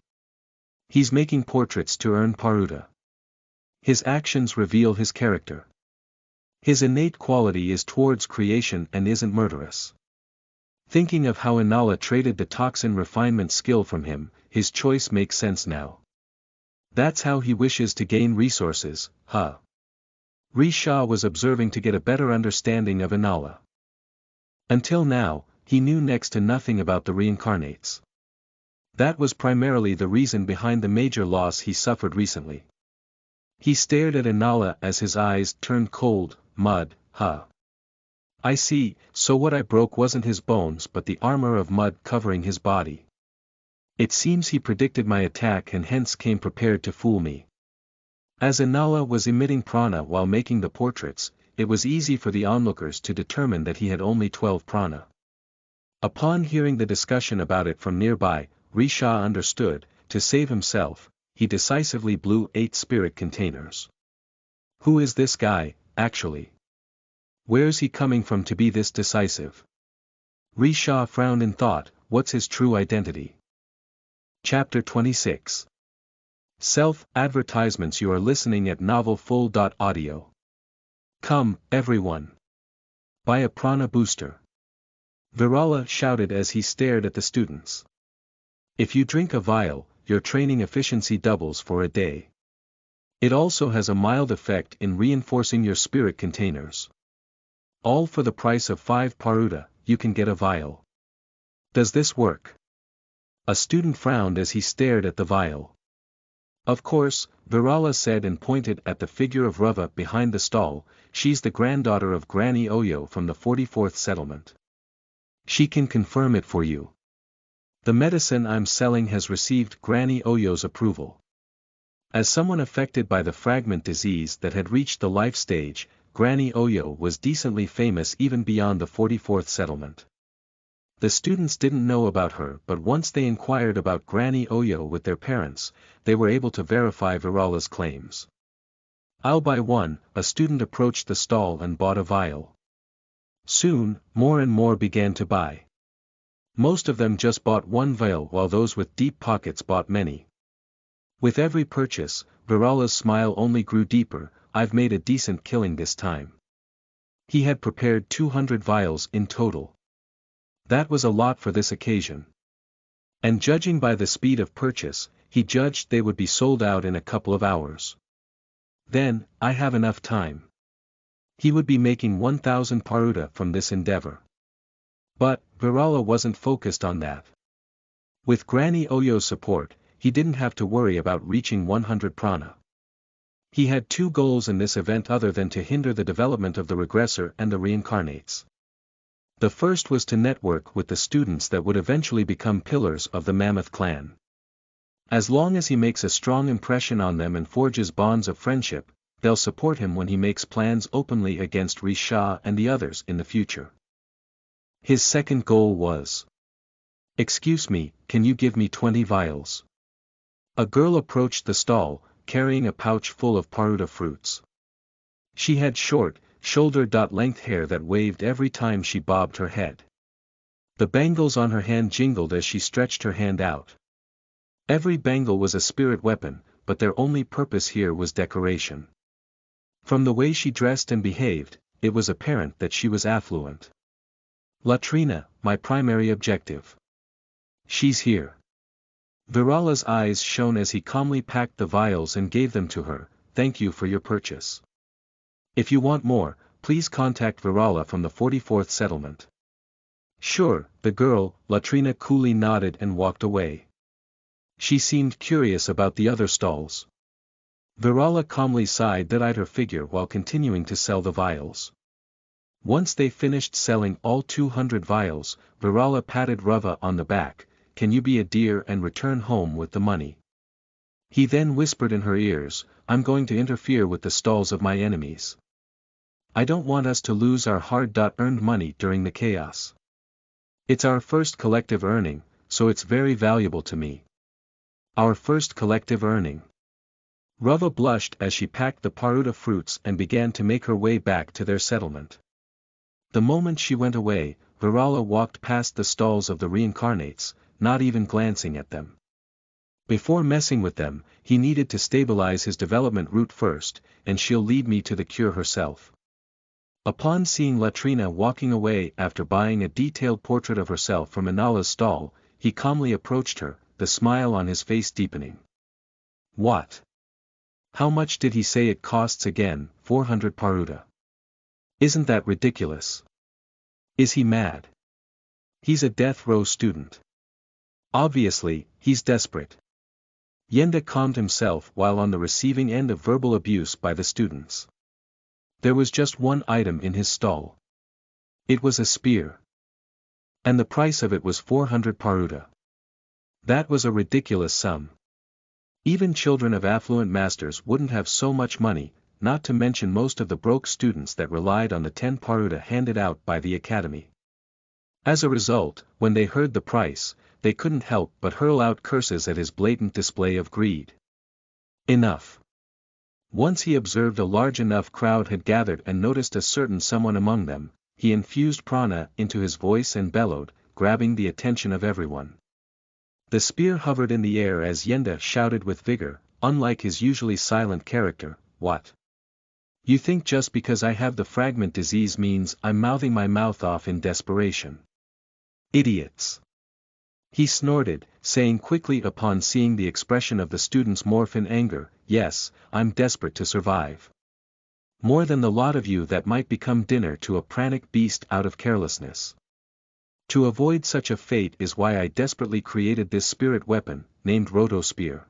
He's making portraits to earn paruta. His actions reveal his character. His innate quality is towards creation and isn't murderous. Thinking of how Inala traded the toxin refinement skill from him, his choice makes sense now. That's how he wishes to gain resources, huh? Risha was observing to get a better understanding of Inala. Until now, he knew next to nothing about the reincarnates. That was primarily the reason behind the major loss he suffered recently. He stared at Inala as his eyes turned cold. Mud, huh? I see, so what I broke wasn't his bones but the armor of mud covering his body. It seems he predicted my attack and hence came prepared to fool me. As Inala was emitting prana while making the portraits, it was easy for the onlookers to determine that he had only 12 prana. Upon hearing the discussion about it from nearby, Risha understood. To save himself, he decisively blew 8 spirit containers. Who is this guy, actually? Where's he coming from to be this decisive? Risha frowned in thought, what's his true identity? Chapter 26. Self-advertisements. You are listening at novelfull.audio. Come, everyone. Buy a prana booster. Virala shouted as he stared at the students. If you drink a vial, your training efficiency doubles for a day. It also has a mild effect in reinforcing your spirit containers. All for the price of 5 paruta, you can get a vial. Does this work? A student frowned as he stared at the vial. Of course, Virala said and pointed at the figure of Rava behind the stall. She's the granddaughter of Granny Oyo from the 44th settlement. She can confirm it for you. The medicine I'm selling has received Granny Oyo's approval. As someone affected by the fragment disease that had reached the life stage, Granny Oyo was decently famous even beyond the 44th settlement. The students didn't know about her, but once they inquired about Granny Oyo with their parents, they were able to verify Virala's claims. I'll buy one. A student approached the stall and bought a vial. Soon, more and more began to buy. Most of them just bought one vial while those with deep pockets bought many. With every purchase, Virala's smile only grew deeper. I've made a decent killing this time. He had prepared 200 vials in total. That was a lot for this occasion. And judging by the speed of purchase, he judged they would be sold out in a couple of hours. Then, I have enough time. He would be making 1,000 paruta from this endeavor. But, Virala wasn't focused on that. With Granny Oyo's support, he didn't have to worry about reaching 100 prana. He had two goals in this event other than to hinder the development of the regressor and the reincarnates. The first was to network with the students that would eventually become pillars of the Mammoth clan. As long as he makes a strong impression on them and forges bonds of friendship, they'll support him when he makes plans openly against Risha and the others in the future. His second goal was, "Excuse me, can you give me 20 vials?" A girl approached the stall, carrying a pouch full of paruta fruits. She had short, shoulder-length hair that waved every time she bobbed her head. The bangles on her hand jingled as she stretched her hand out. Every bangle was a spirit weapon, but their only purpose here was decoration. From the way she dressed and behaved, it was apparent that she was affluent. "Latrina, my primary objective. She's here." Virala's eyes shone as he calmly packed the vials and gave them to her. "Thank you for your purchase. If you want more, please contact Virala from the 44th settlement." "Sure," the girl, Latrina coolly nodded and walked away. She seemed curious about the other stalls. Virala calmly sighed that eyed her figure while continuing to sell the vials. Once they finished selling all 200 vials, Virala patted Rava on the back, "Can you be a dear and return home with the money?" He then whispered in her ears, "I'm going to interfere with the stalls of my enemies. I don't want us to lose our hard-earned money during the chaos. It's our first collective earning, so it's very valuable to me." Our first collective earning. Rava blushed as she packed the paruta fruits and began to make her way back to their settlement. The moment she went away, Virala walked past the stalls of the reincarnates, not even glancing at them. Before messing with them, he needed to stabilize his development route first, and she'll lead me to the cure herself. Upon seeing Latrina walking away after buying a detailed portrait of herself from Inala's stall, he calmly approached her, the smile on his face deepening. "What? How much did he say it costs again?" 400 paruta. "Isn't that ridiculous? Is he mad? He's a death row student. Obviously, he's desperate." Yenda calmed himself while on the receiving end of verbal abuse by the students. There was just one item in his stall. It was a spear. And the price of it was 400 paruta. That was a ridiculous sum. Even children of affluent masters wouldn't have so much money, not to mention most of the broke students that relied on the 10 paruta handed out by the academy. As a result, when they heard the price, they couldn't help but hurl out curses at his blatant display of greed. Enough. Once he observed a large enough crowd had gathered and noticed a certain someone among them, he infused prana into his voice and bellowed, grabbing the attention of everyone. The spear hovered in the air as Yenda shouted with vigor, unlike his usually silent character, "What? You think just because I have the fragment disease means I'm mouthing my mouth off in desperation? Idiots!" He snorted, saying quickly upon seeing the expression of the students morph in anger, "Yes, I'm desperate to survive. More than the lot of you that might become dinner to a pranic beast out of carelessness. To avoid such a fate is why I desperately created this spirit weapon, named Roto Spear.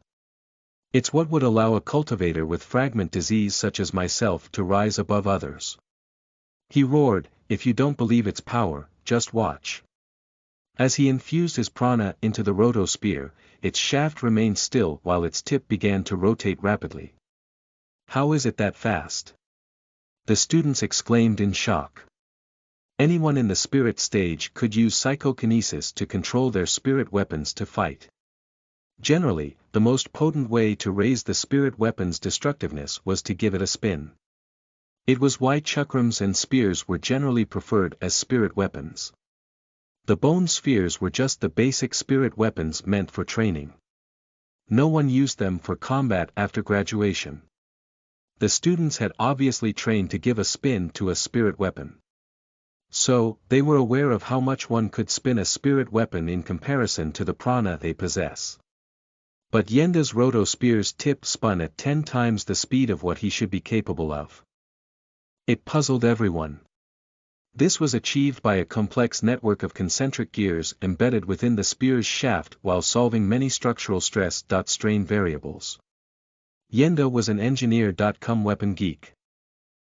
It's what would allow a cultivator with fragment disease such as myself to rise above others." He roared, "If you don't believe its power, just watch." As he infused his prana into the Roto Spear, its shaft remained still while its tip began to rotate rapidly. "How is it that fast?" the students exclaimed in shock. Anyone in the spirit stage could use psychokinesis to control their spirit weapons to fight. Generally, the most potent way to raise the spirit weapon's destructiveness was to give it a spin. It was why chakrams and spears were generally preferred as spirit weapons. The bone spheres were just the basic spirit weapons meant for training. No one used them for combat after graduation. The students had obviously trained to give a spin to a spirit weapon. So, they were aware of how much one could spin a spirit weapon in comparison to the prana they possess. But Yenda's Roto Spear's tip spun at 10 times the speed of what he should be capable of. It puzzled everyone. This was achieved by a complex network of concentric gears embedded within the spear's shaft while solving many structural stress-strain variables. Yenda was an engineer-cum weapon geek.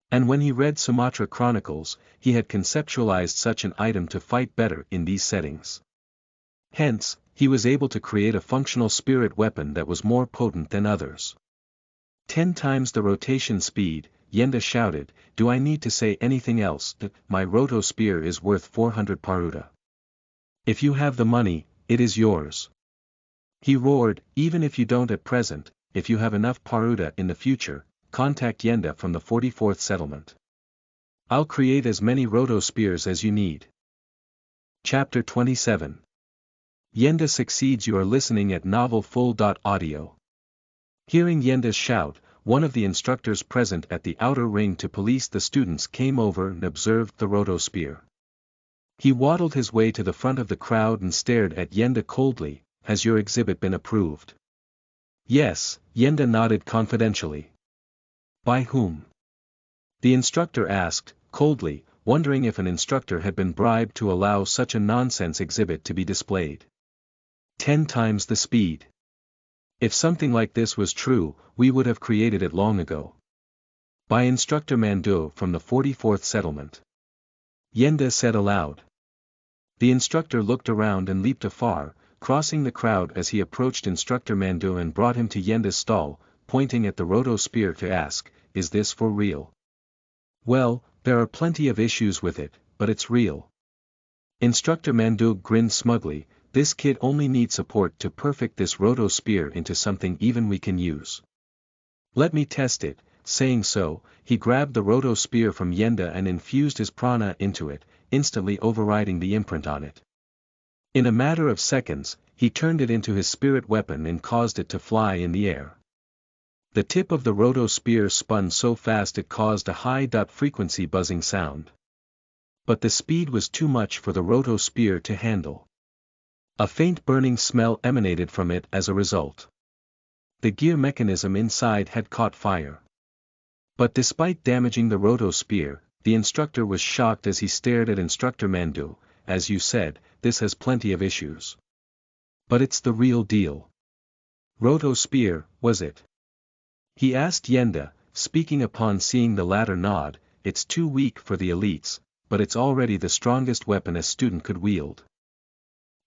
And when he read Sumatra Chronicles, he had conceptualized such an item to fight better in these settings. Hence, he was able to create a functional spirit weapon that was more potent than others. 10 times the rotation speed, Yenda shouted, "Do I need to say anything else? My Roto Spear is worth 400 paruta. If you have the money, it is yours." He roared, "Even if you don't at present, if you have enough paruta in the future, contact Yenda from the 44th settlement. I'll create as many Roto Spears as you need." Chapter 27. Yenda succeeds. You are listening at novelfull.audio. Hearing Yenda's shout, one of the instructors present at the outer ring to police the students came over and observed the Roto Spear. He waddled his way to the front of the crowd and stared at Yenda coldly. "Has your exhibit been approved?" "Yes," Yenda nodded confidentially. "By whom?" the instructor asked, coldly, wondering if an instructor had been bribed to allow such a nonsense exhibit to be displayed. 10 times the speed. If something like this was true, we would have created it long ago. By Instructor Mando from the 44th settlement. Yenda said aloud. The instructor looked around and leaped afar, crossing the crowd as he approached Instructor Mando and brought him to Yenda's stall, pointing at the Roto Spear to ask, "Is this for real?" "Well, there are plenty of issues with it, but it's real." Instructor Mando grinned smugly. "This kid only needs support to perfect this Roto Spear into something even we can use. Let me test it." Saying so, he grabbed the Roto Spear from Yenda and infused his prana into it, instantly overriding the imprint on it. In a matter of seconds, he turned it into his spirit weapon and caused it to fly in the air. The tip of the Roto Spear spun so fast it caused a high-frequency buzzing sound. But the speed was too much for the Roto Spear to handle. A faint burning smell emanated from it as a result. The gear mechanism inside had caught fire. But despite damaging the Roto Spear, the instructor was shocked as he stared at Instructor Mando. "As you said, this has plenty of issues. But it's the real deal." "Roto Spear, was it?" he asked Yenda, speaking upon seeing the latter nod. "It's too weak for the elites, but it's already the strongest weapon a student could wield.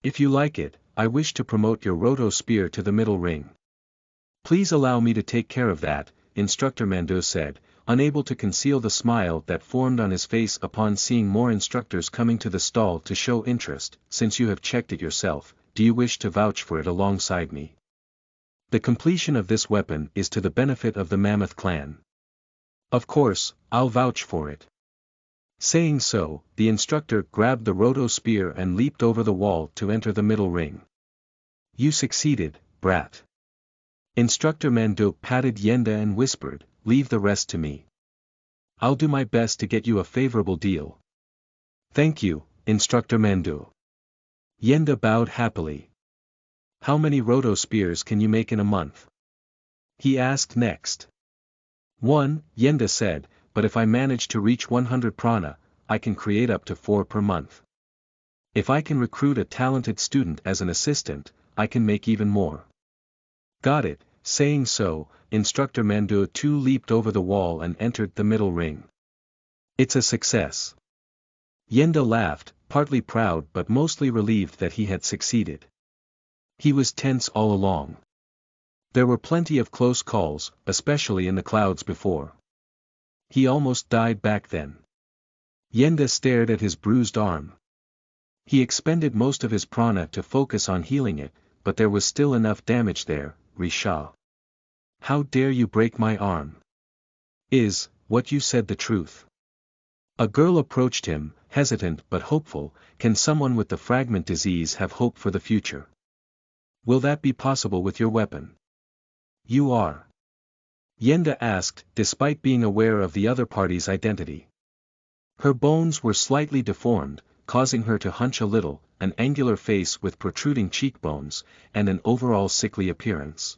If you like it, I wish to promote your Roto Spear to the middle ring." "Please allow me to take care of that," Instructor Mando said, unable to conceal the smile that formed on his face upon seeing more instructors coming to the stall to show interest. "Since you have checked it yourself, do you wish to vouch for it alongside me? The completion of this weapon is to the benefit of the Mammoth clan." "Of course, I'll vouch for it." Saying so, the instructor grabbed the Roto Spear and leaped over the wall to enter the middle ring. "You succeeded, brat." Instructor Mando patted Yenda and whispered, "Leave the rest to me. I'll do my best to get you a favorable deal." "Thank you, Instructor Mando." Yenda bowed happily. "How many Roto Spears can you make in a month?" he asked next. "One," Yenda said, "but if I manage to reach 100 prana, I can create up to 4 per month. If I can recruit a talented student as an assistant, I can make even more." "Got it." Saying so, Instructor Mando too leaped over the wall and entered the middle ring. "It's a success." Yenda laughed, partly proud but mostly relieved that he had succeeded. He was tense all along. There were plenty of close calls, especially in the clouds before. He almost died back then. Yenda stared at his bruised arm. He expended most of his prana to focus on healing it, but there was still enough damage there. "Risha. How dare you break my arm? Is what you said the truth?" A girl approached him, hesitant but hopeful. "Can someone with the fragment disease have hope for the future? Will that be possible with your weapon?" "You are?" Yenda asked, despite being aware of the other party's identity. Her bones were slightly deformed, causing her to hunch a little, an angular face with protruding cheekbones, and an overall sickly appearance.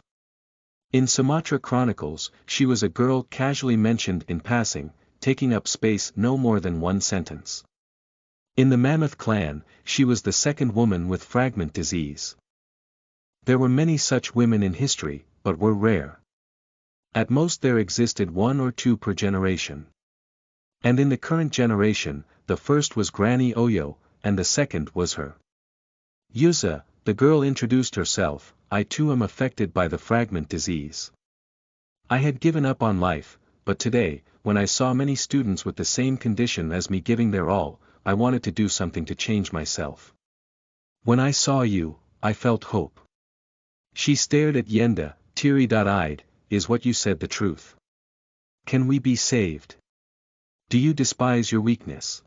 In Sumatra chronicles, she was a girl casually mentioned in passing, taking up space no more than one sentence. In the Mammoth clan, she was the second woman with fragment disease. There were many such women in history, but were rare. At most there existed one or two per generation. And in the current generation, the first was Granny Oyo, and the second was her. Yuza, the girl introduced herself. I too am affected by the fragment disease. I had given up on life, but today, when I saw many students with the same condition as me giving their all, I wanted to do something to change myself. When I saw you, I felt hope. She stared at Yenda, teary-eyed. Is what you said the truth? Can we be saved? Do you despise your weakness?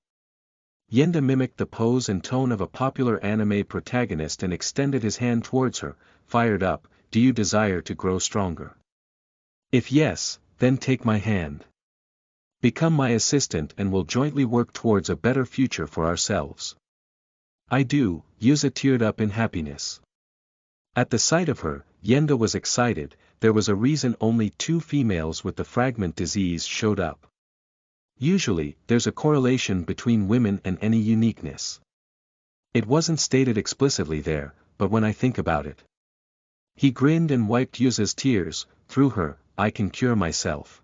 Yenda mimicked the pose and tone of a popular anime protagonist and extended his hand towards her, fired up. Do you desire to grow stronger? If yes, then take my hand. Become my assistant and we'll jointly work towards a better future for ourselves. I do. Yuza teared up in happiness. At the sight of her, Yenda was excited. There was a reason only 2 females with the fragment disease showed up. Usually, there's a correlation between women and any uniqueness. It wasn't stated explicitly there, but when I think about it. He grinned and wiped Yuza's tears. Through her, I can cure myself.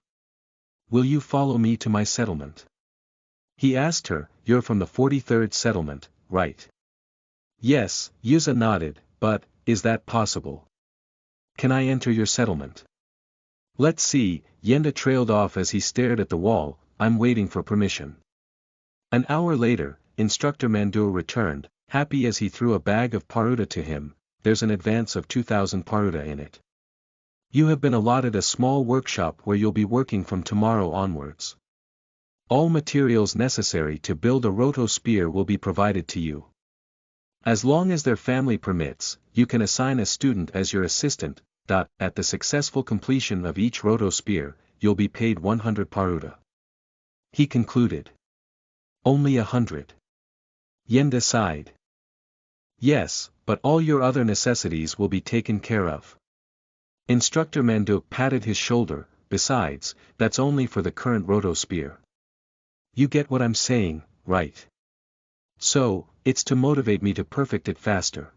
Will you follow me to my settlement? He asked her. You're from the 43rd settlement, right? Yes, Yuza nodded, but, is that possible? Can I enter your settlement? Let's see. Yenda trailed off as he stared at the wall. I'm waiting for permission. An hour later, Instructor Mandur returned, happy as he threw a bag of paruta to him. There's an advance of 2,000 paruta in it. You have been allotted a small workshop where you'll be working from tomorrow onwards. All materials necessary to build a roto spear will be provided to you. As long as their family permits, you can assign a student as your assistant. At the successful completion of each roto spear, you'll be paid 100 paruta. He concluded. Only 100. Yenda sighed. Yes, but all your other necessities will be taken care of. Instructor Manduk patted his shoulder. Besides, that's only for the current roto spear. You get what I'm saying, right? So, it's to motivate me to perfect it faster.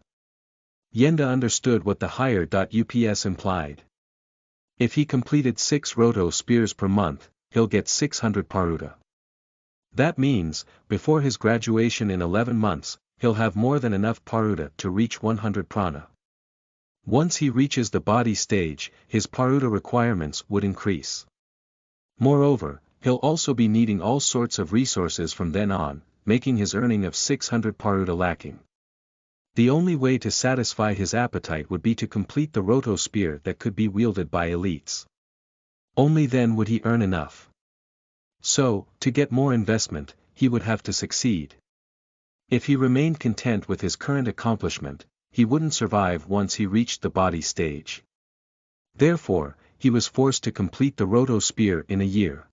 Yenda understood what the higher.ups implied. If he completed 6 roto spears per month, he'll get 600 paruta. That means, before his graduation in 11 months, he'll have more than enough paruta to reach 100 prana. Once he reaches the body stage, his paruta requirements would increase. Moreover, he'll also be needing all sorts of resources from then on, making his earning of 600 paruta lacking. The only way to satisfy his appetite would be to complete the roto spear that could be wielded by elites. Only then would he earn enough. So, to get more investment, he would have to succeed. If he remained content with his current accomplishment, he wouldn't survive once he reached the body stage. Therefore, he was forced to complete the roto spear in a year.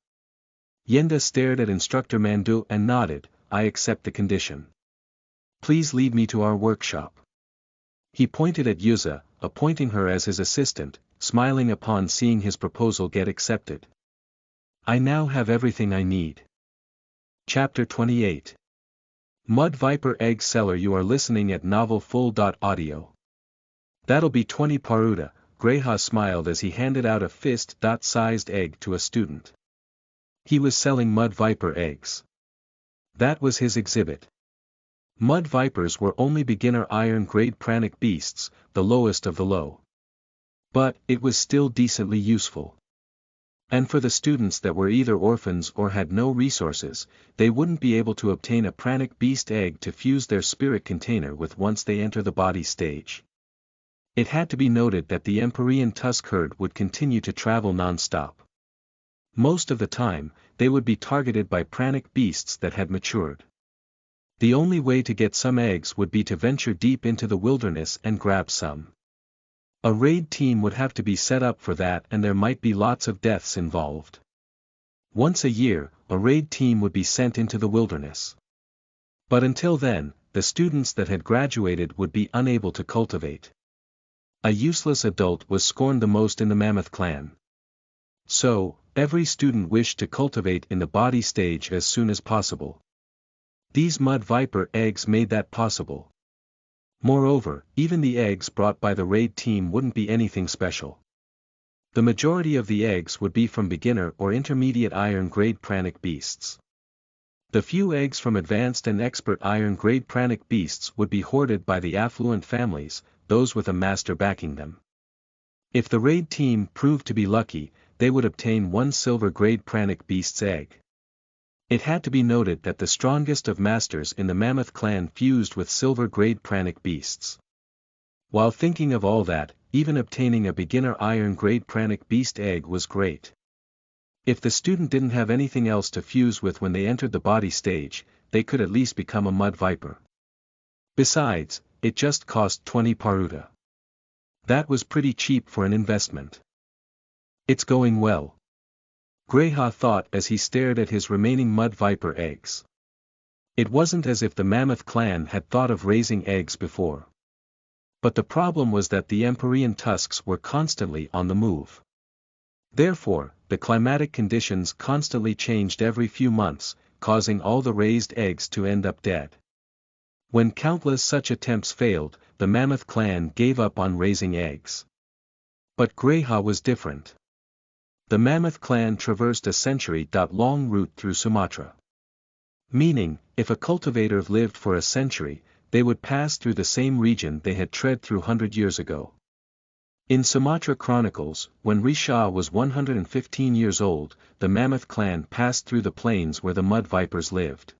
Yenda stared at Instructor Mandu and nodded. I accept the condition. Please lead me to our workshop. He pointed at Yuza, appointing her as his assistant, smiling upon seeing his proposal get accepted. I now have everything I need. Chapter 28. Mud Viper Egg Seller. You are listening at novelfull.audio. That'll be 20 paruta. Greha smiled as he handed out a fist-sized egg to a student. He was selling mud viper eggs. That was his exhibit. Mud vipers were only beginner iron-grade pranic beasts, the lowest of the low. But, it was still decently useful. And for the students that were either orphans or had no resources, they wouldn't be able to obtain a pranic beast egg to fuse their spirit container with once they enter the body stage. It had to be noted that the Empyrean tusk herd would continue to travel non-stop. Most of the time, they would be targeted by pranic beasts that had matured. The only way to get some eggs would be to venture deep into the wilderness and grab some. A raid team would have to be set up for that, and there might be lots of deaths involved. Once a year, a raid team would be sent into the wilderness. But until then, the students that had graduated would be unable to cultivate. A useless adult was scorned the most in the Mammoth clan. So, every student wished to cultivate in the body stage as soon as possible. These mud viper eggs made that possible. Moreover, even the eggs brought by the raid team wouldn't be anything special. The majority of the eggs would be from beginner or intermediate iron-grade pranic beasts. The few eggs from advanced and expert iron-grade pranic beasts would be hoarded by the affluent families, those with a master backing them. If the raid team proved to be lucky, they would obtain one silver-grade pranic beast's egg. It had to be noted that the strongest of masters in the Mammoth clan fused with silver-grade pranic beasts. While thinking of all that, even obtaining a beginner iron-grade pranic beast egg was great. If the student didn't have anything else to fuse with when they entered the body stage, they could at least become a mud viper. Besides, it just cost 20 paruta. That was pretty cheap for an investment. It's going well. Greyha thought as he stared at his remaining mud viper eggs. It wasn't as if the Mammoth clan had thought of raising eggs before. But the problem was that the Empyrean tusks were constantly on the move. Therefore, the climatic conditions constantly changed every few months, causing all the raised eggs to end up dead. When countless such attempts failed, the Mammoth clan gave up on raising eggs. But Greyha was different. The Mammoth clan traversed a century-long route through Sumatra. Meaning, if a cultivator lived for a century, they would pass through the same region they had tread through 100 years ago. In Sumatra Chronicles, when Risha was 115 years old, the Mammoth clan passed through the plains where the mud vipers lived.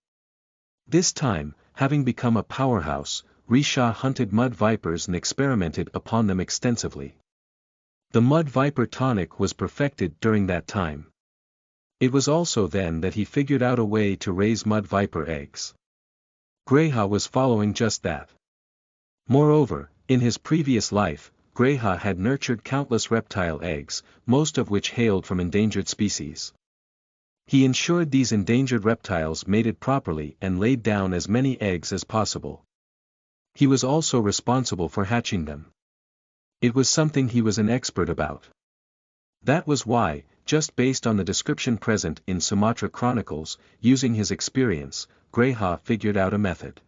This time, having become a powerhouse, Risha hunted mud vipers and experimented upon them extensively. The mud viper tonic was perfected during that time. It was also then that he figured out a way to raise mud viper eggs. Greyha was following just that. Moreover, in his previous life, Greyha had nurtured countless reptile eggs, most of which hailed from endangered species. He ensured these endangered reptiles mated properly and laid down as many eggs as possible. He was also responsible for hatching them. It was something he was an expert about. That was why, just based on the description present in Sumatra Chronicles, using his experience, Greyha figured out a method.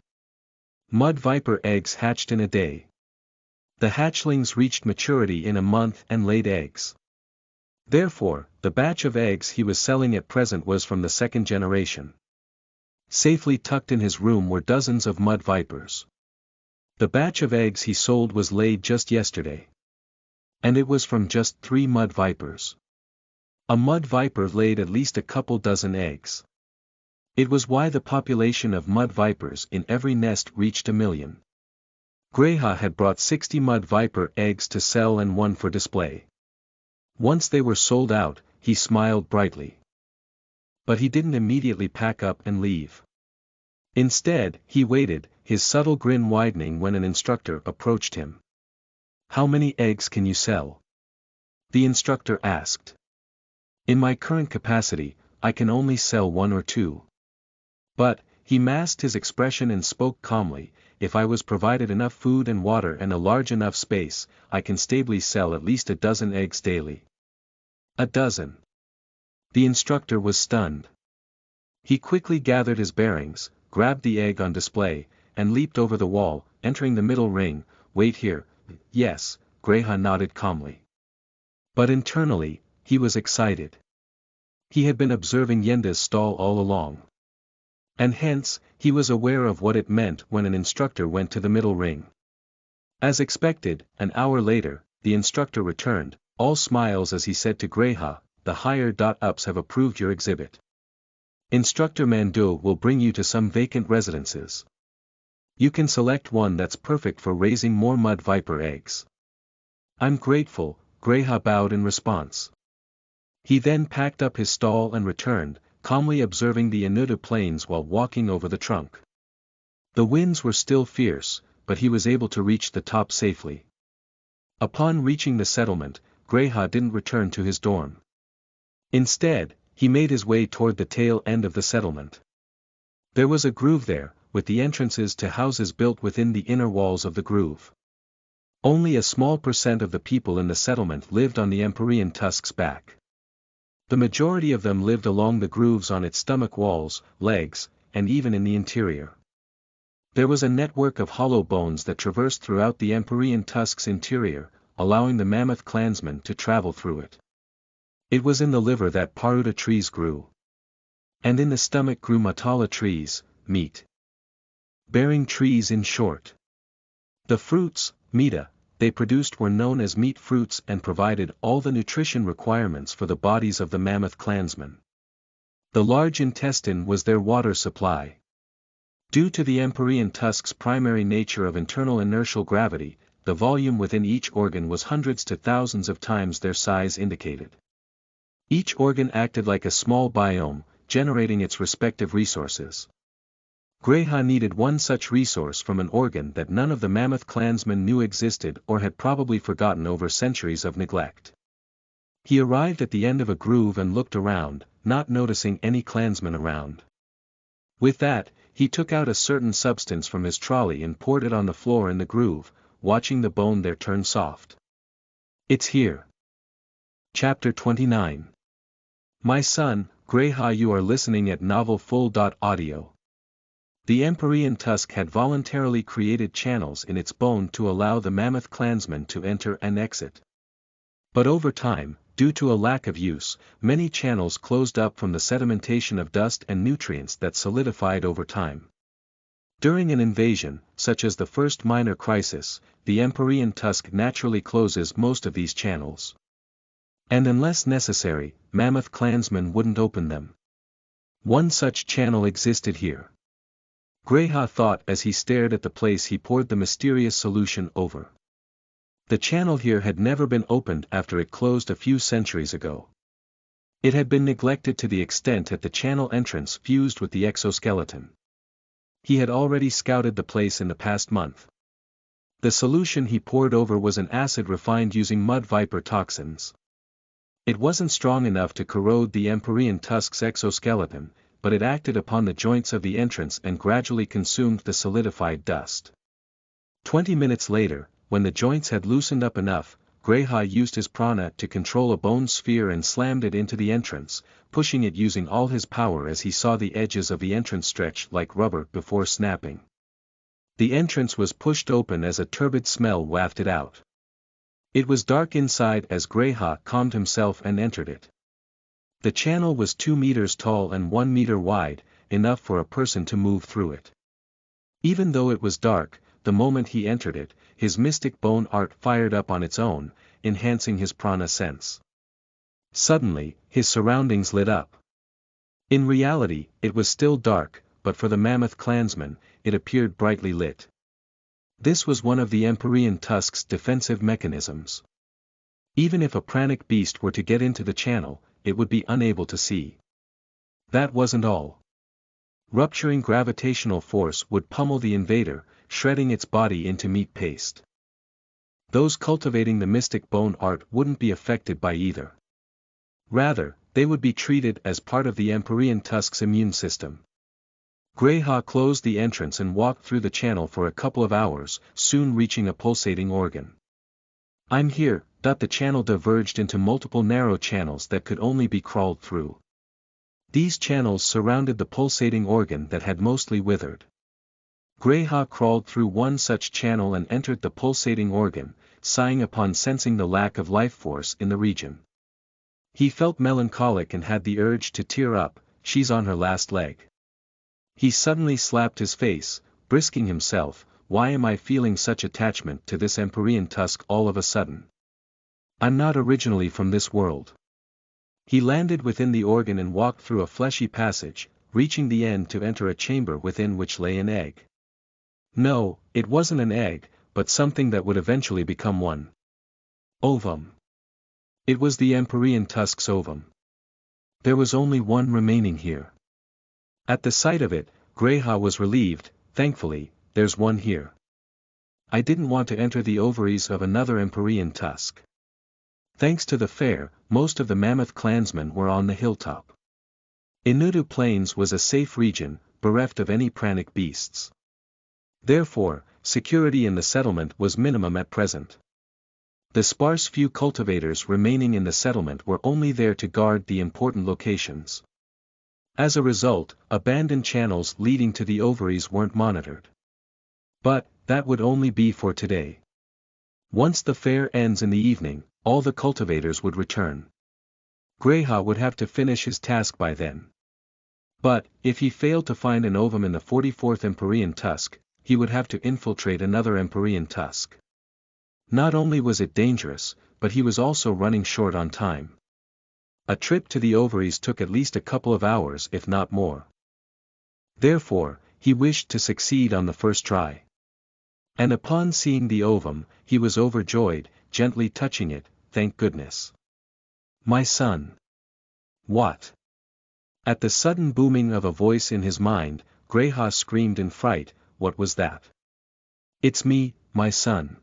Mud viper eggs hatched in a day. The hatchlings reached maturity in a month and laid eggs. Therefore, the batch of eggs he was selling at present was from the second generation. Safely tucked in his room were dozens of mud vipers. The batch of eggs he sold was laid just yesterday. And it was from just 3 mud vipers. A mud viper laid at least a couple dozen eggs. It was why the population of mud vipers in every nest reached 1 million. Greyha had brought 60 mud viper eggs to sell and 1 for display. Once they were sold out, he smiled brightly. But he didn't immediately pack up and leave. Instead, he waited, his subtle grin widening when an instructor approached him. "How many eggs can you sell?" the instructor asked. "In my current capacity, I can only sell 1 or 2. But," he masked his expression and spoke calmly, "if I was provided enough food and water and a large enough space, I can stably sell at least 12 eggs daily." 12. The instructor was stunned. He quickly gathered his bearings, grabbed the egg on display, and leaped over the wall, entering the middle ring. "Wait here." "Yes," Greyha nodded calmly. But internally, he was excited. He had been observing Yenda's stall all along. And hence, he was aware of what it meant when an instructor went to the middle ring. As expected, an hour later, the instructor returned, all smiles as he said to Greyha, "The higher-ups have approved your exhibit. Instructor Mando will bring you to some vacant residences. You can select one that's perfect for raising more mud viper eggs." "I'm grateful," Greyha bowed in response. He then packed up his stall and returned, calmly observing the Enuta plains while walking over the trunk. The winds were still fierce, but he was able to reach the top safely. Upon reaching the settlement, Greyha didn't return to his dorm. Instead, He made his way toward the tail end of the settlement. There was a groove there, with the entrances to houses built within the inner walls of the groove. Only a small percent of the people in the settlement lived on the Empyrean Tusk's back. The majority of them lived along the grooves on its stomach walls, legs, and even in the interior. There was a network of hollow bones that traversed throughout the Empyrean Tusk's interior, allowing the mammoth clansmen to travel through it. It was in the liver that paruta trees grew. And in the stomach grew matala trees, meat-bearing trees in short. The fruits, meta, they produced were known as meat fruits and provided all the nutrition requirements for the bodies of the mammoth clansmen. The large intestine was their water supply. Due to the Empyrean Tusk's primary nature of internal inertial gravity, the volume within each organ was hundreds to thousands of times their size indicated. Each organ acted like a small biome, generating its respective resources. Greyha needed one such resource from an organ that none of the mammoth clansmen knew existed or had probably forgotten over centuries of neglect. He arrived at the end of a groove and looked around, not noticing any clansmen around. With that, he took out a certain substance from his trolley and poured it on the floor in the groove, watching the bone there turn soft. It's here. Chapter 29. My son, Greyha, you are listening at novelfull.audio. The Empyrean Tusk had voluntarily created channels in its bone to allow the mammoth clansmen to enter and exit. But over time, due to a lack of use, many channels closed up from the sedimentation of dust and nutrients that solidified over time. During an invasion, such as the first minor crisis, the Empyrean Tusk naturally closes most of these channels. And unless necessary, mammoth clansmen wouldn't open them. One such channel existed here. Greyha thought as he stared at the place he poured the mysterious solution over. The channel here had never been opened after it closed a few centuries ago. It had been neglected to the extent that the channel entrance fused with the exoskeleton. He had already scouted the place in the past month. The solution he poured over was an acid refined using mud viper toxins. It wasn't strong enough to corrode the Empyrean Tusk's exoskeleton, but it acted upon the joints of the entrance and gradually consumed the solidified dust. 20 minutes later, when the joints had loosened up enough, Greyha used his prana to control a bone sphere and slammed it into the entrance, pushing it using all his power as he saw the edges of the entrance stretch like rubber before snapping. The entrance was pushed open as a turbid smell wafted out. It was dark inside as Greyha calmed himself and entered it. The channel was 2 meters tall and 1 meter wide, enough for a person to move through it. Even though it was dark, the moment he entered it, his mystic bone art fired up on its own, enhancing his prana sense. Suddenly, his surroundings lit up. In reality, it was still dark, but for the mammoth clansmen, it appeared brightly lit. This was one of the Empyrean Tusk's defensive mechanisms. Even if a pranic beast were to get into the channel, it would be unable to see. That wasn't all. Rupturing gravitational force would pummel the invader, shredding its body into meat paste. Those cultivating the mystic bone art wouldn't be affected by either. Rather, they would be treated as part of the Empyrean Tusk's immune system. Greyha closed the entrance and walked through the channel for a couple of hours, soon reaching a pulsating organ. I'm here. The channel diverged into multiple narrow channels that could only be crawled through. These channels surrounded the pulsating organ that had mostly withered. Greyha crawled through one such channel and entered the pulsating organ, sighing upon sensing the lack of life force in the region. He felt melancholic and had the urge to tear up. She's on her last leg. He suddenly slapped his face, brisking himself. Why am I feeling such attachment to this Empyrean Tusk all of a sudden? I'm not originally from this world. He landed within the organ and walked through a fleshy passage, reaching the end to enter a chamber within which lay an egg. No, it wasn't an egg, but something that would eventually become one. Ovum. It was the Empyrean Tusk's ovum. There was only one remaining here. At the sight of it, Greyha was relieved. Thankfully, there's one here. I didn't want to enter the ovaries of another Empyrean Tusk. Thanks to the fair, most of the mammoth clansmen were on the hilltop. Inudu Plains was a safe region, bereft of any pranic beasts. Therefore, security in the settlement was minimum at present. The sparse few cultivators remaining in the settlement were only there to guard the important locations. As a result, abandoned channels leading to the ovaries weren't monitored. But, that would only be for today. Once the fair ends in the evening, all the cultivators would return. Greyha would have to finish his task by then. But, if he failed to find an ovum in the 44th Empyrean tusk, he would have to infiltrate another Empyrean tusk. Not only was it dangerous, but he was also running short on time. A trip to the ovaries took at least a couple of hours if not more. Therefore, he wished to succeed on the first try. And upon seeing the ovum, he was overjoyed, gently touching it, thank goodness. My son. What? At the sudden booming of a voice in his mind, Greyha screamed in fright, what was that? It's me, my son.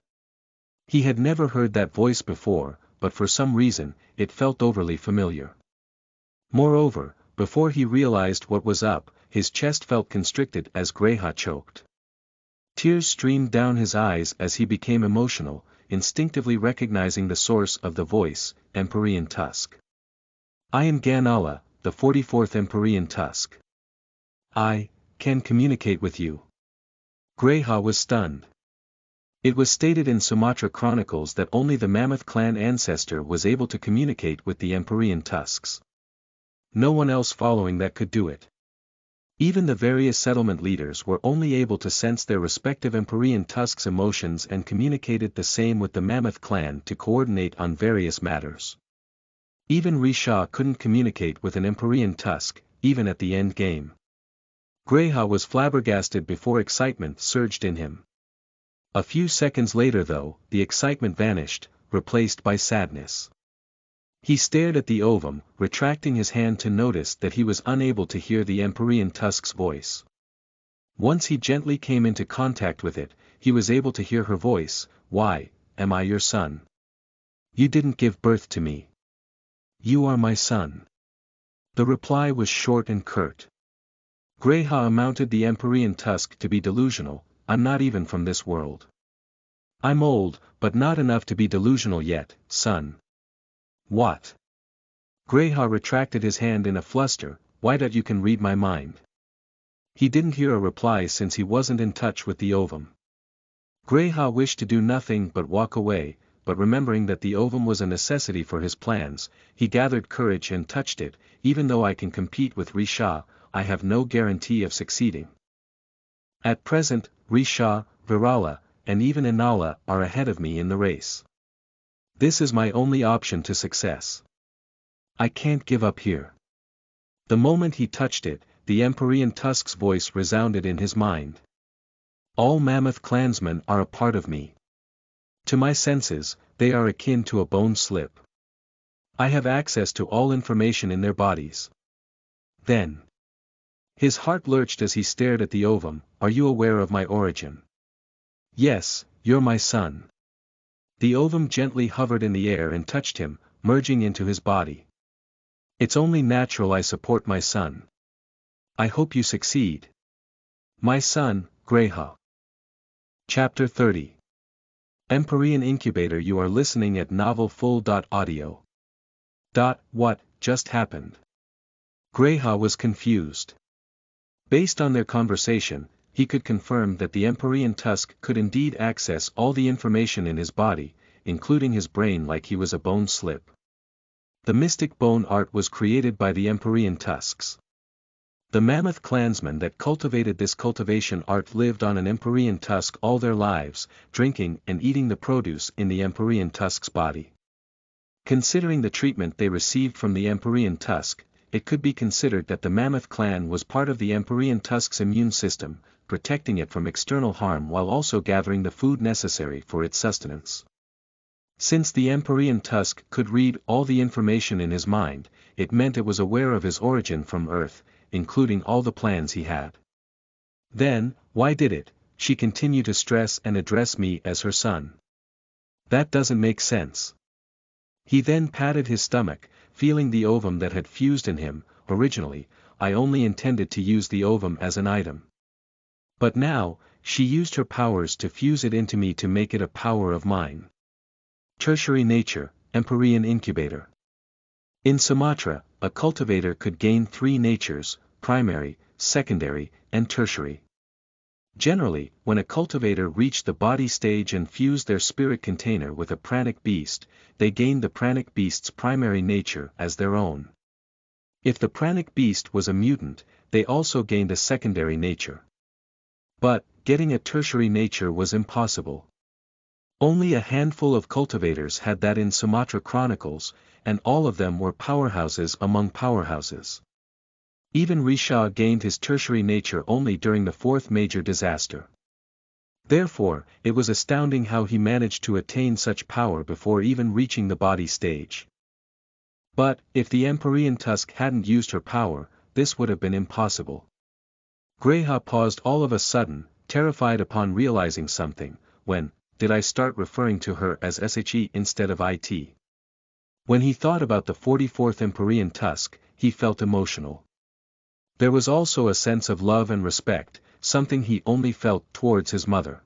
He had never heard that voice before, but for some reason, it felt overly familiar. Moreover, before he realized what was up, his chest felt constricted as Greyha choked. Tears streamed down his eyes as he became emotional, instinctively recognizing the source of the voice, Empyrean tusk. I am Ganala, the 44th Empyrean tusk. I can communicate with you. Greyha was stunned. It was stated in Sumatra chronicles that only the Mammoth clan ancestor was able to communicate with the Empyrean tusks. No one else following that could do it. Even the various settlement leaders were only able to sense their respective Empyrean tusks' emotions and communicated the same with the Mammoth clan to coordinate on various matters. Even Risha couldn't communicate with an Empyrean tusk, even at the end game. Greyha was flabbergasted before excitement surged in him. A few seconds later though, the excitement vanished, replaced by sadness. He stared at the ovum, retracting his hand to notice that he was unable to hear the Empyrean tusk's voice. Once he gently came into contact with it, he was able to hear her voice, why, am I your son? You didn't give birth to me. You are my son. The reply was short and curt. Greyha mounted the Empyrean tusk to be delusional, I'm not even from this world. I'm old, but not enough to be delusional yet, son. What? Greyha retracted his hand in a fluster, why don't you can read my mind? He didn't hear a reply since he wasn't in touch with the ovum. Greyha wished to do nothing but walk away, but remembering that the ovum was a necessity for his plans, he gathered courage and touched it, even though I can compete with Risha, I have no guarantee of succeeding. At present, Risha, Virala, and even Inala are ahead of me in the race. This is my only option to success. I can't give up here. The moment he touched it, the Empyrean tusk's voice resounded in his mind. All Mammoth clansmen are a part of me. To my senses, they are akin to a bone slip. I have access to all information in their bodies. Then. His heart lurched as he stared at the ovum, are you aware of my origin? Yes, you're my son. The ovum gently hovered in the air and touched him, merging into his body. It's only natural I support my son. I hope you succeed. My son, Greyha. Chapter 30. Empyrean Incubator. You are listening at novelfull.audio. What just happened? Greyha was confused. Based on their conversation, he could confirm that the Empyrean tusk could indeed access all the information in his body, including his brain like he was a bone slip. The mystic bone art was created by the Empyrean tusks. The Mammoth clansmen that cultivated this cultivation art lived on an Empyrean tusk all their lives, drinking and eating the produce in the Empyrean tusk's body. Considering the treatment they received from the Empyrean tusk, it could be considered that the Mammoth clan was part of the Empyrean tusk's immune system, protecting it from external harm while also gathering the food necessary for its sustenance. Since the Empyrean tusk could read all the information in his mind, it meant it was aware of his origin from Earth, including all the plans he had. Then, why did it, she continue to stress and address me as her son? That doesn't make sense. He then patted his stomach, feeling the ovum that had fused in him, originally, I only intended to use the ovum as an item. But now, she used her powers to fuse it into me to make it a power of mine. Tertiary nature, Empyrean incubator. In Sumatra, a cultivator could gain three natures, primary, secondary, and tertiary. Generally, when a cultivator reached the body stage and fused their spirit container with a pranic beast, they gained the pranic beast's primary nature as their own. If the pranic beast was a mutant, they also gained a secondary nature. But, getting a tertiary nature was impossible. Only a handful of cultivators had that in Sumatra chronicles, and all of them were powerhouses among powerhouses. Even Risha gained his tertiary nature only during the fourth major disaster. Therefore, it was astounding how he managed to attain such power before even reaching the body stage. But, if the Empyrean tusk hadn't used her power, this would have been impossible. Greha paused all of a sudden, terrified upon realizing something. When did I start referring to her as SHE instead of IT? When he thought about the 44th Empyrean tusk, he felt emotional. There was also a sense of love and respect, something he only felt towards his mother.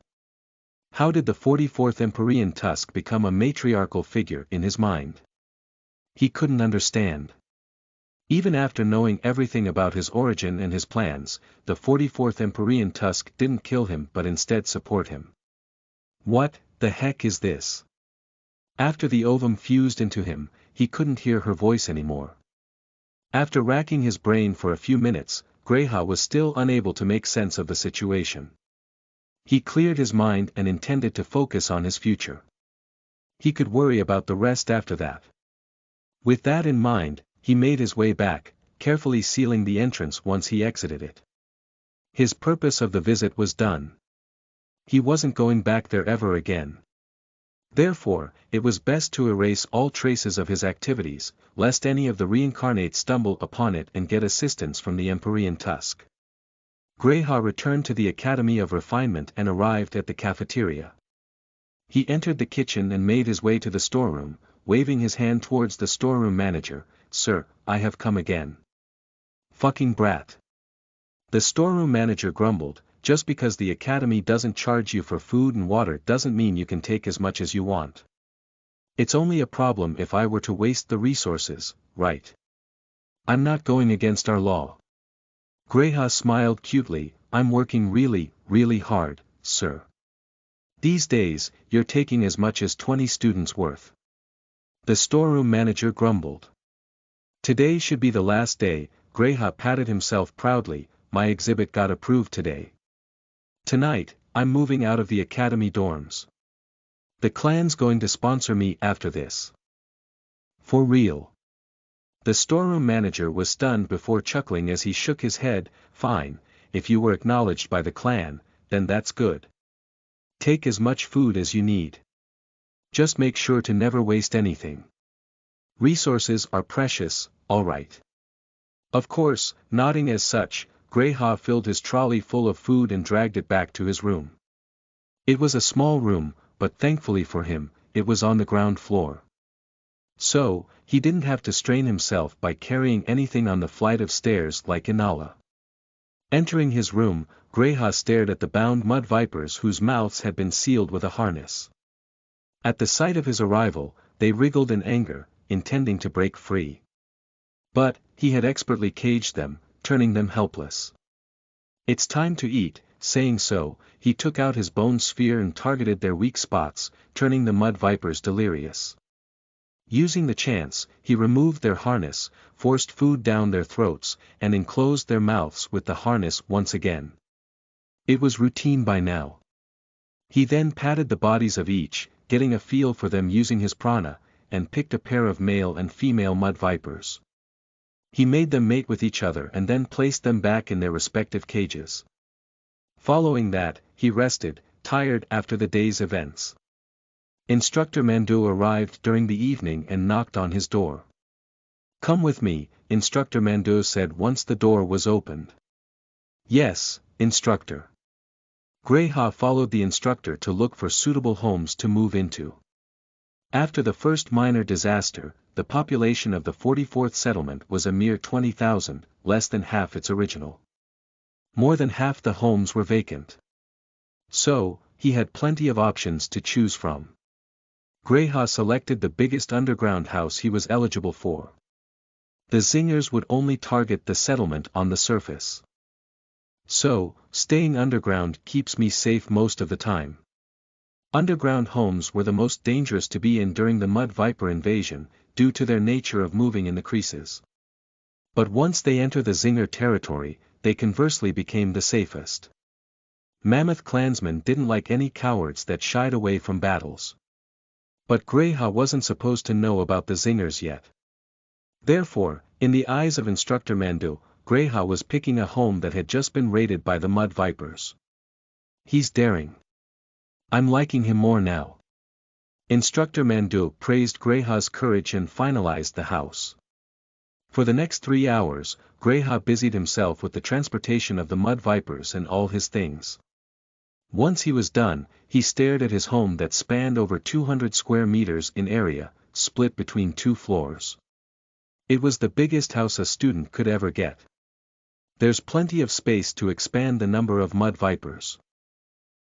How did the 44th Empyrean tusk become a matriarchal figure in his mind? He couldn't understand. Even after knowing everything about his origin and his plans, the 44th Empyrean tusk didn't kill him but instead support him. What the heck is this? After the ovum fused into him, he couldn't hear her voice anymore. After racking his brain for a few minutes, Greha was still unable to make sense of the situation. He cleared his mind and intended to focus on his future. He could worry about the rest after that. With that in mind, he made his way back, carefully sealing the entrance once he exited it. His purpose of the visit was done. He wasn't going back there ever again. Therefore, it was best to erase all traces of his activities, lest any of the reincarnates stumble upon it and get assistance from the Empyrean tusk. Greha returned to the Academy of Refinement and arrived at the cafeteria. He entered the kitchen and made his way to the storeroom, waving his hand towards the storeroom manager. "Sir, I have come again." "Fucking brat." The storeroom manager grumbled, "Just because the academy doesn't charge you for food and water doesn't mean you can take as much as you want. It's only a problem if I were to waste the resources, right? I'm not going against our law." Greha smiled cutely, "I'm working really, really hard, sir. These days, you're taking as much as 20 students worth." The storeroom manager grumbled. Today should be the last day. Greha patted himself proudly, "My exhibit got approved today. Tonight, I'm moving out of the academy dorms. The clan's going to sponsor me after this." "For real?" The storeroom manager was stunned before chuckling as he shook his head. "Fine, if you were acknowledged by the clan, then that's good. Take as much food as you need. Just make sure to never waste anything. Resources are precious, all right." Of course, nodding as such, Greha filled his trolley full of food and dragged it back to his room. It was a small room, but thankfully for him, it was on the ground floor. So, he didn't have to strain himself by carrying anything on the flight of stairs like Inala. Entering his room, Greha stared at the bound mud vipers whose mouths had been sealed with a harness. At the sight of his arrival, they wriggled in anger, intending to break free. But, he had expertly caged them, turning them helpless. "It's time to eat." Saying so, he took out his bone sphere and targeted their weak spots, turning the mud vipers delirious. Using the chance, he removed their harness, forced food down their throats, and enclosed their mouths with the harness once again. It was routine by now. He then patted the bodies of each, getting a feel for them using his prana, and picked a pair of male and female mud vipers. He made them mate with each other and then placed them back in their respective cages. Following that, he rested, tired after the day's events. Instructor Mandu arrived during the evening and knocked on his door. "Come with me," Instructor Mandu said once the door was opened. "Yes, Instructor." Greha followed the instructor to look for suitable homes to move into. After the first minor disaster, the population of the 44th settlement was a mere 20,000, less than half its original. More than half the homes were vacant. So, he had plenty of options to choose from. Greyhaw selected the biggest underground house he was eligible for. The zingers would only target the settlement on the surface. So, staying underground keeps me safe most of the time. Underground homes were the most dangerous to be in during the mud viper invasion, due to their nature of moving in the creases. But once they enter the zinger territory, they conversely became the safest. Mammoth clansmen didn't like any cowards that shied away from battles. But Greyhaw wasn't supposed to know about the zingers yet. Therefore, in the eyes of Instructor Mandu, Greyhaw was picking a home that had just been raided by the mud vipers. He's daring. I'm liking him more now. Instructor Mandu praised Greyhaw's courage and finalized the house. For the next 3 hours, Greyhaw busied himself with the transportation of the mud vipers and all his things. Once he was done, he stared at his home that spanned over 200 square meters in area, split between 2 floors. It was the biggest house a student could ever get. There's plenty of space to expand the number of mud vipers.